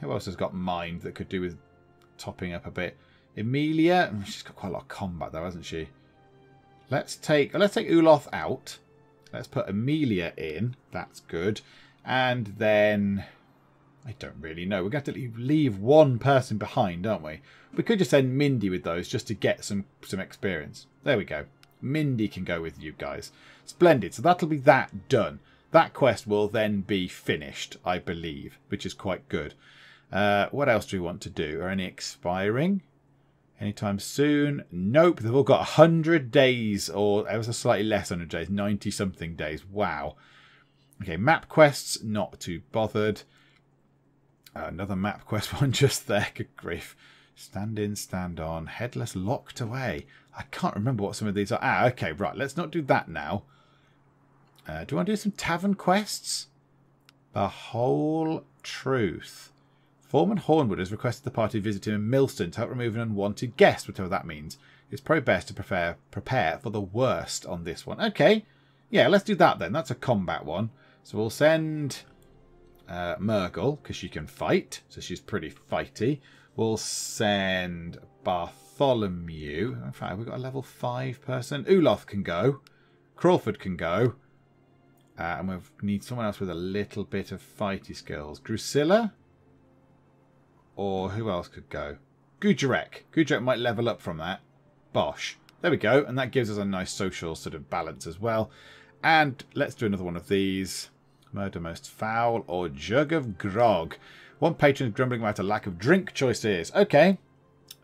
Who else has got mind that could do with topping up a bit? Emilia? She's got quite a lot of combat, though, hasn't she? Let's take Uloth out. Let's put Emilia in. That's good. And then... I don't really know. We're going to have to leave one person behind, aren't we? We could just send Mindy with those just to get some experience. There we go. Mindy can go with you guys. Splendid. So that'll be that done. That quest will then be finished, I believe, which is quite good. What else do we want to do? Are any expiring? Anytime soon? Nope. They've all got 100 days, or ever so slightly less 100 days. 90-something days. Wow. Okay, map quests, not too bothered. Another map quest one just there. Good grief. Stand in, stand on. Headless locked away. I can't remember what some of these are. Ah, okay, right. Let's not do that now. Do I want to do some tavern quests? The Whole Truth. Foreman Hornwood has requested the party visit him in Millstone to help remove an unwanted guest, whatever that means. He it's probably best to prepare for the worst on this one. Okay, yeah, let's do that then. That's a combat one. So we'll send Murgle, because she can fight, so she's pretty fighty. We'll send Bartholomew. In fact, we've got a level 5 person. Uloth can go. Crawford can go. And we need someone else with a little bit of fighty skills. Drusilla? Or who else could go? Gujarek. Gujarek might level up from that. Bosh. There we go. And that gives us a nice social sort of balance as well. And let's do another one of these. Murder Most Foul or Jug of Grog. One patron is grumbling about a lack of drink choices. Okay.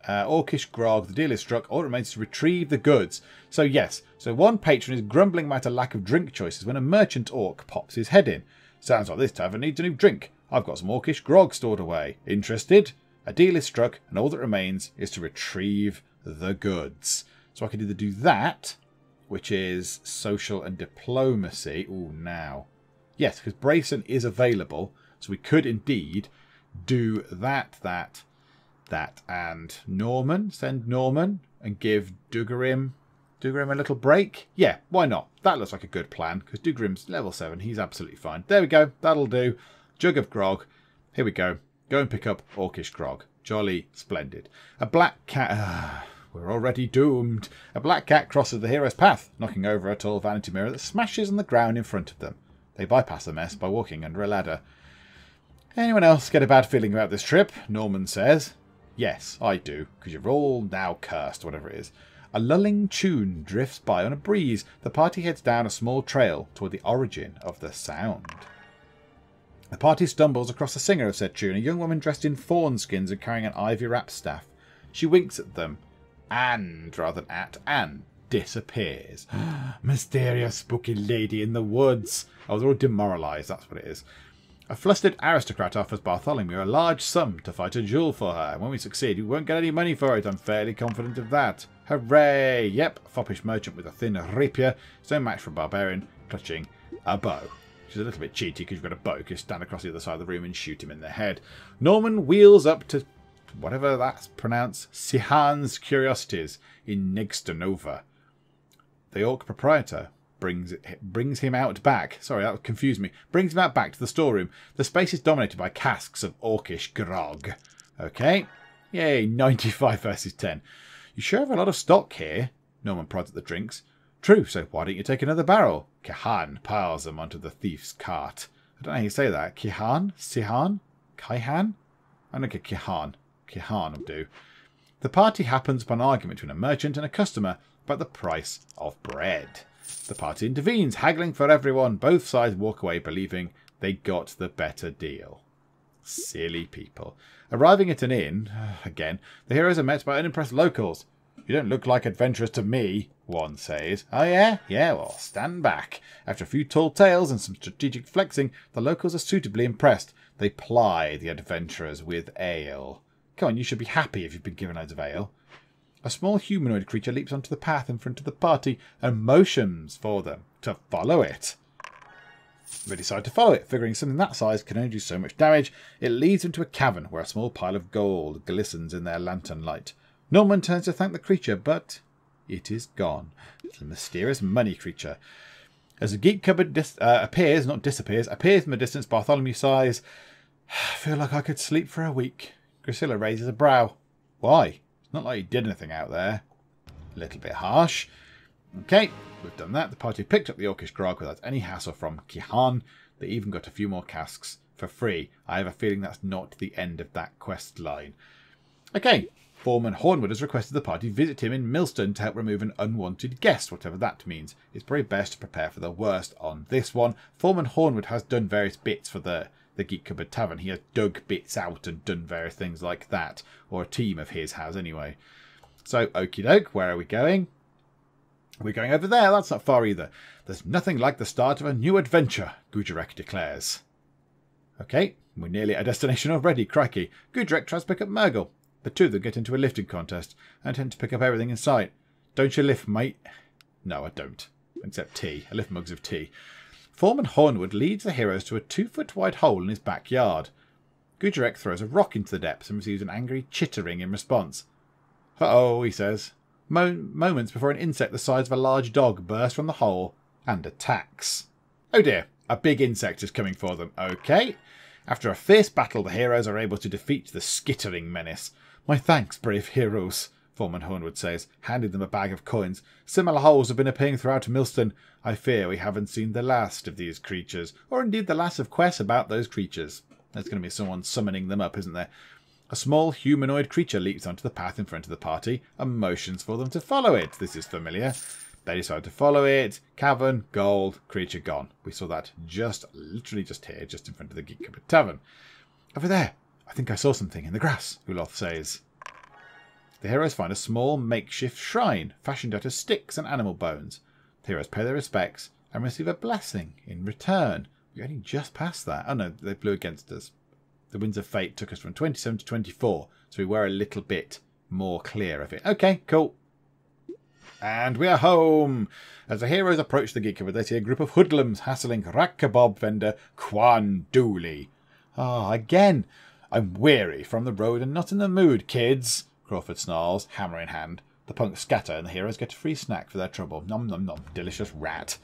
Orcish Grog. The deal is struck. All it remains is to retrieve the goods. So yes. So one patron is grumbling about a lack of drink choices when a merchant orc pops his head in. Sounds like this tavern needs a new drink. I've got some Orcish Grog stored away. Interested? A deal is struck, and all that remains is to retrieve the goods. So I could either do that, which is social and diplomacy. Ooh, now. Yes, because Brayson is available, so we could indeed do that, and Norman. Send Norman and give Dugarim a little break. Yeah, why not? That looks like a good plan, because Dugarim's level 7. He's absolutely fine. There we go. That'll do. Jug of Grog. Here we go. Go and pick up Orcish Grog. Jolly splendid. A black cat... we're already doomed. A black cat crosses the hero's path, knocking over a tall vanity mirror that smashes on the ground in front of them. They bypass the mess by walking under a ladder. Anyone else get a bad feeling about this trip? Norman says. Yes, I do, because you're all now cursed, whatever it is. A lulling tune drifts by on a breeze. The party heads down a small trail toward the origin of the sound. The party stumbles across the singer of said tune, a young woman dressed in fawn skins and carrying an ivy-wrapped staff. She winks at them, and, rather than at, and disappears. Mysterious spooky lady in the woods. Oh, they're all demoralised, that's what it is. A flustered aristocrat offers Bartholomew a large sum to fight a duel for her. When we succeed, we won't get any money for it. I'm fairly confident of that. Hooray! Yep, a foppish merchant with a thin rapier. So match for a barbarian clutching a bow. Which is a little bit cheaty because you've got a bow. You can stand across the other side of the room and shoot him in the head. Norman wheels up to whatever that's pronounced, Sihan's Curiosities in Negstonova. The orc proprietor brings him out back. Sorry, that confused me. Brings him out back to the storeroom. The space is dominated by casks of Orcish Grog. Okay. Yay, 95 versus 10. You sure have a lot of stock here. Norman prods at the drinks. True, so why don't you take another barrel? Kihan piles them onto the thief's cart. I don't know how you say that. Kihan? Sihan? Kaihan? I don't get Kihan. Kihan will do. The party happens upon an argument between a merchant and a customer about the price of bread. The party intervenes, haggling for everyone. Both sides walk away believing they got the better deal. Silly people. Arriving at an inn, again, the heroes are met by unimpressed locals. You don't look like adventurers to me, one says. Oh yeah? Yeah, well, stand back. After a few tall tales and some strategic flexing, the locals are suitably impressed. They ply the adventurers with ale. Come on, you should be happy if you've been given loads of ale. A small humanoid creature leaps onto the path in front of the party and motions for them to follow it. They decide to follow it, figuring something that size can only do so much damage. It leads them to a cavern where a small pile of gold glistens in their lantern light. Norman turns to thank the creature, but it is gone. It's a mysterious money creature. As the geek cupboard appears, not disappears, appears from a distance, Bartholomew sighs. I feel like I could sleep for a week. Drusilla raises a brow. Why? It's not like you did anything out there. A little bit harsh. Okay, we've done that. The party picked up the Orcish Grog without any hassle from Kihan. They even got a few more casks for free. I have a feeling that's not the end of that quest line. Okay, Foreman Hornwood has requested the party visit him in Millstone to help remove an unwanted guest, whatever that means. It's probably best to prepare for the worst on this one. Foreman Hornwood has done various bits for the Geek Cupboard Tavern. He has dug bits out and done various things like that. Or a team of his has, anyway. So, okie doke, where are we going? We're going over there. That's not far either. There's nothing like the start of a new adventure, Gujarek declares. Okay, we're nearly at a destination already, crikey. Gujarek tries to pick up Murgle. The two of them get into a lifting contest and tend to pick up everything in sight. Don't you lift, mate? No, I don't. Except tea. I lift mugs of tea. Foreman Hornwood leads the heroes to a 2-foot-wide hole in his backyard. Gujarek throws a rock into the depths and receives an angry chittering in response. Uh-oh, he says. moments before an insect the size of a large dog bursts from the hole and attacks. Oh dear, a big insect is coming for them. Okay. After a fierce battle, the heroes are able to defeat the skittering menace. My thanks, brave heroes, Foreman Hornwood says, handing them a bag of coins. Similar holes have been appearing throughout Millstone. I fear we haven't seen the last of these creatures, or indeed the last of quests about those creatures. There's going to be someone summoning them up, isn't there? A small humanoid creature leaps onto the path in front of the party and motions for them to follow it. This is familiar. They decide to follow it. Cavern, gold, creature gone. We saw that literally just here, just in front of the Geek Tavern. Over there. I think I saw something in the grass, Uloth says. The heroes find a small makeshift shrine fashioned out of sticks and animal bones. The heroes pay their respects and receive a blessing in return. We're only just past that. Oh no, they blew against us. The winds of fate took us from 27 to 24, so we were a little bit more clear of it. Okay, cool. And we are home. As the heroes approach the Geek Cupboard, they see a group of hoodlums hassling rat kebab vendor Quan Dooley. Again. I'm weary from the road and not in the mood, kids, Crawford snarls, hammer in hand. The punks scatter and the heroes get a free snack for their trouble. Nom nom nom, delicious rat.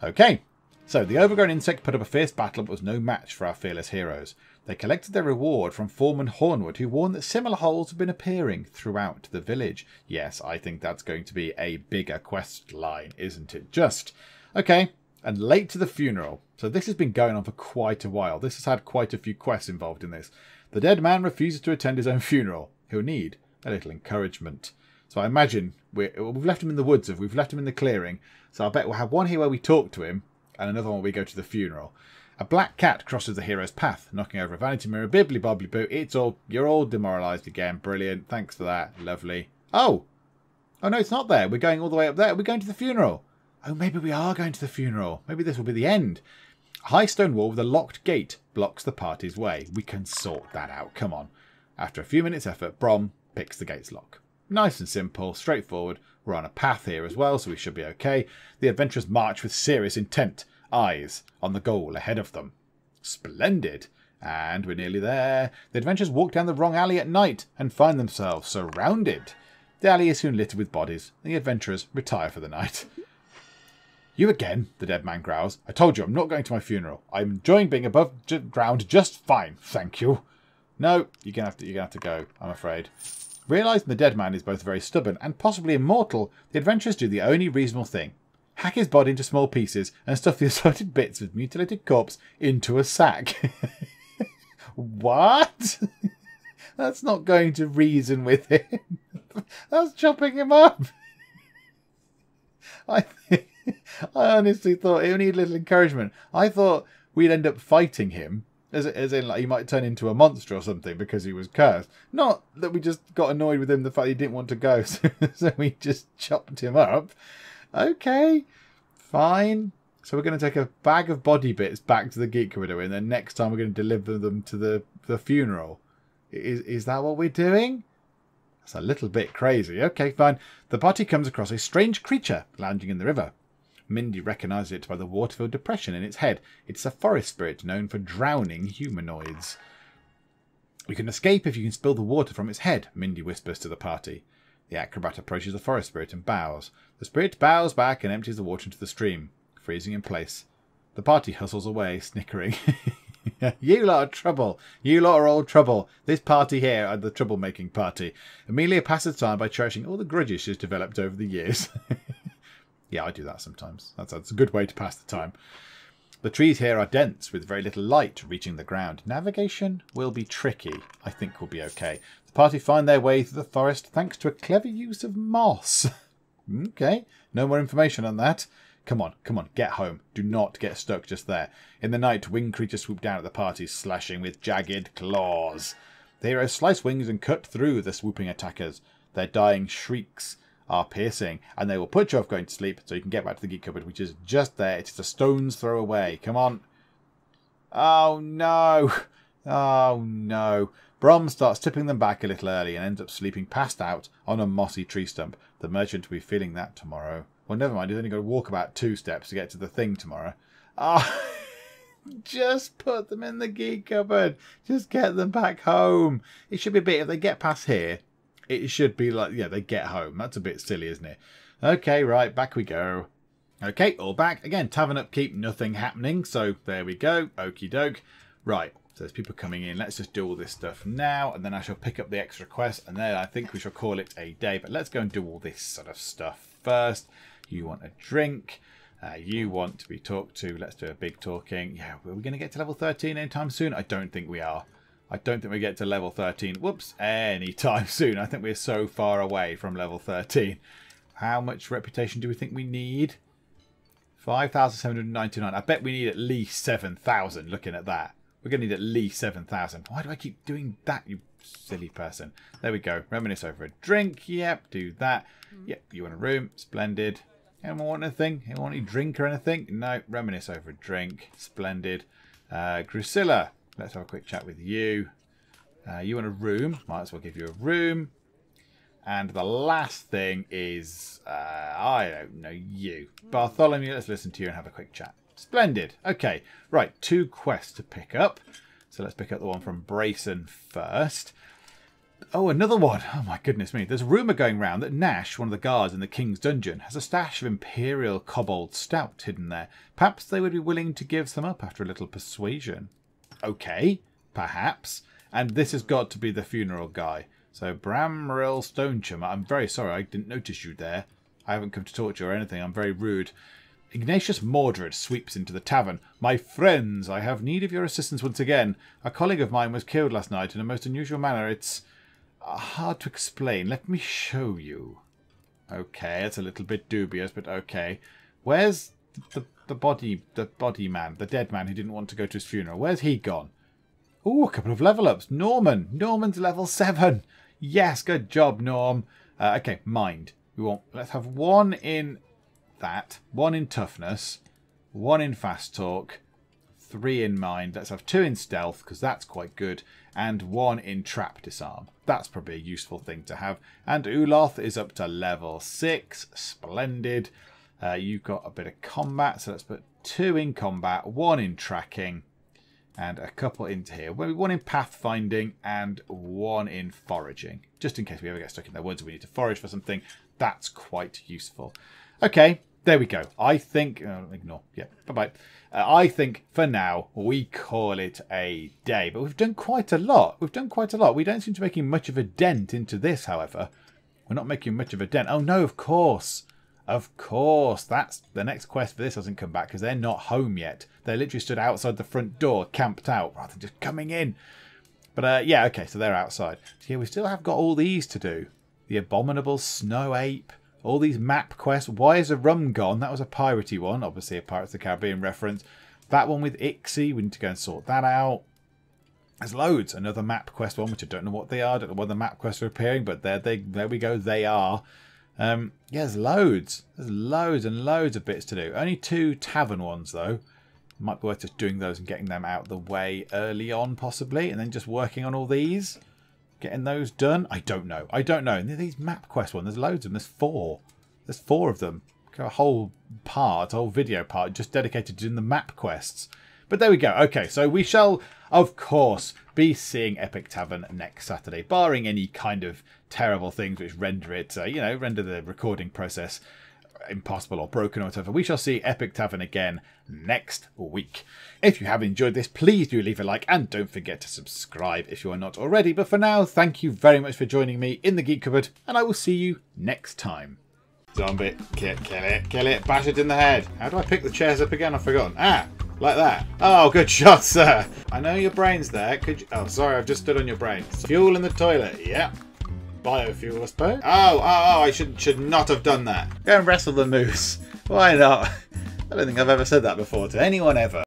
Okay, so the overgrown insect put up a fierce battle but was no match for our fearless heroes. They collected their reward from Foreman Hornwood, who warned that similar holes have been appearing throughout the village. Yes, I think that's going to be a bigger quest line, isn't it? Just. Okay, and late to the funeral. So this has been going on for quite a while. This has had quite a few quests involved in this. The dead man refuses to attend his own funeral. He'll need a little encouragement. So I imagine we've left him in the woods, we've left him in the clearing. So I bet we'll have one here where we talk to him, and another one where we go to the funeral. A black cat crosses the hero's path, knocking over a vanity mirror. Bibbly bobbly boo. You're all demoralised again. Brilliant. Thanks for that. Lovely. Oh no, it's not there. We're going all the way up there. We're going to the funeral. Oh, maybe we are going to the funeral. Maybe this will be the end. A high stone wall with a locked gate blocks the party's way. We can sort that out. Come on. After a few minutes' effort, Brom picks the gate's lock. Nice and simple, straightforward. We're on a path here as well, so we should be okay. The adventurers march with serious intent, eyes on the goal ahead of them. Splendid. And we're nearly there. The adventurers walk down the wrong alley at night and find themselves surrounded. The alley is soon littered with bodies, and the adventurers retire for the night. You again, the dead man growls. I told you I'm not going to my funeral. I'm enjoying being above ground just fine, thank you. No, you're gonna have to go, I'm afraid. Realising the dead man is both very stubborn and possibly immortal, the adventurers do the only reasonable thing. Hack his body into small pieces and stuff the assorted bits of mutilated corpse into a sack. What? That's not going to reason with him. That's chopping him up. I honestly thought he'll need a little encouragement. I thought we'd end up fighting him, as in like he might turn into a monster or something because he was cursed. Not that we just got annoyed with him the fact he didn't want to go, so we just chopped him up. Okay, fine. So we're going to take a bag of body bits back to the Geek Widow, and then next time we're going to deliver them to the funeral. Is that what we're doing? That's a little bit crazy. Okay, fine. The party comes across a strange creature lounging in the river. Mindy recognises it by the water-filled depression in its head. It's a forest spirit known for drowning humanoids. You can escape if you can spill the water from its head, Mindy whispers to the party. The acrobat approaches the forest spirit and bows. The spirit bows back and empties the water into the stream, freezing in place. The party hustles away, snickering. You lot are trouble. You lot are all trouble. This party here are the troublemaking party. Amelia passes time by cherishing all the grudges she's developed over the years. Yeah, I do that sometimes. That's a good way to pass the time. The trees here are dense, with very little light reaching the ground. Navigation will be tricky. I think we'll be okay. The party find their way through the forest thanks to a clever use of moss. Okay, no more information on that. Come on, get home. Do not get stuck just there. In the night, winged creatures swoop down at the party, slashing with jagged claws. The heroes slice wings and cut through the swooping attackers. Their dying shrieks are piercing, and they will put you off going to sleep so you can get back to the Geek Cupboard, which is just there. It is a stone's throw away. Come on. Oh, no. Oh, no. Brom starts tipping them back a little early and ends up sleeping passed out on a mossy tree stump. The merchant will be feeling that tomorrow. Well, never mind. He's only got to walk about 2 steps to get to the thing tomorrow. Oh, just put them in the Geek Cupboard. Just get them back home. It should be a bit, if they get past here It should be like, yeah, they get home. That's a bit silly, isn't it? Okay, right, back we go. Okay, all back. Again, tavern upkeep, nothing happening. So there we go. Okie doke. Right, so there's people coming in. Let's just do all this stuff now. And then I shall pick up the extra quest. And then I think we shall call it a day. But let's go and do all this sort of stuff first. You want a drink. You want to be talked to. Let's do a big talking. Yeah, are we going to get to level 13 anytime soon? I don't think we are. I don't think we get to level 13. Whoops, anytime soon. I think we're so far away from level 13. How much reputation do we think we need? 5,799. I bet we need at least 7,000 looking at that. We're going to need at least 7,000. Why do I keep doing that, you silly person? There we go. Reminisce over a drink. Yep, do that. Yep, you want a room. Splendid. Anyone want anything? Anyone want any drink or anything? No, reminisce over a drink. Splendid. Drusilla, let's have a quick chat with you. You want a room? Might as well give you a room. And the last thing is, I don't know, you. Bartholomew, let's listen to you and have a quick chat. Splendid. Okay, right, 2 quests to pick up. So let's pick up the one from Brayson first. Oh, another one. Oh, my goodness me. There's a rumour going round that Nash, one of the guards in the King's Dungeon, has a stash of Imperial Kobold Stout hidden there. Perhaps they would be willing to give some up after a little persuasion. Okay, perhaps. And this has got to be the funeral guy. So, Bramrill Stonechum, I'm very sorry, I didn't notice you there. I haven't come to talk to you or anything, I'm very rude. Ignatius Mordred sweeps into the tavern. My friends, I have need of your assistance once again. A colleague of mine was killed last night in a most unusual manner. It's hard to explain. Let me show you. Okay, it's a little bit dubious, but okay. Where's the body man, the dead man who didn't want to go to his funeral? Where's he gone? Oh, a couple of level ups. Norman. Norman's level 7. Yes, good job, Norm. Okay, mind. Let's have 1 in that, 1 in toughness, 1 in fast talk, 3 in mind. Let's have 2 in stealth, because that's quite good, and 1 in trap disarm. That's probably a useful thing to have. And Uloth is up to level 6. Splendid. You've got a bit of combat, so let's put 2 in combat, 1 in tracking, and a couple into here. 1 in pathfinding and 1 in foraging. Just in case we ever get stuck in the woods and we need to forage for something. That's quite useful. Okay, there we go. I think... ignore. Yeah, bye-bye. I think for now we call it a day. But we've done quite a lot. We've done quite a lot. We don't seem to be making much of a dent into this, however. We're not making much of a dent. Oh, no, of course. Of course, that's the next quest for this doesn't come back because they're not home yet. They literally stood outside the front door, camped out, rather than just coming in. But yeah, okay, so they're outside. So yeah, we still have got all these to do. The Abominable Snow Ape, all these map quests. Why is a rum gone? That was a piratey one, obviously a Pirates of the Caribbean reference. That one with Ixie, we need to go and sort that out. There's loads. Another map quest one, which I don't know what they are. I don't know when the map quests are appearing, but there we go, they are. Yeah, there's loads. There's loads and loads of bits to do. Only 2 tavern ones, though. Might be worth just doing those and getting them out of the way early on, possibly. And then just working on all these. Getting those done. I don't know. I don't know. And these map quest ones, there's loads of them. There's 4. There's 4 of them. Got a whole video part, just dedicated to doing the map quests. But there we go. Okay, so we shall, of course, be seeing Epic Tavern next Saturday, barring any kind of terrible things which render it, render the recording process impossible or broken or whatever. We shall see Epic Tavern again next week. If you have enjoyed this, please do leave a like and don't forget to subscribe if you are not already. But for now, thank you very much for joining me in the Geek Cupboard, and I will see you next time. Zombie, kill it, bash it in the head. How do I pick the chairs up again? I've forgotten. Ah! Like that. Oh, good shot, sir. I know your brain's there. Could you... Oh, sorry, I've just stood on your brain. Fuel in the toilet. Yep. Biofuel, I suppose. Oh, I should not have done that. Go and wrestle the moose. Why not? I don't think I've ever said that before to anyone ever.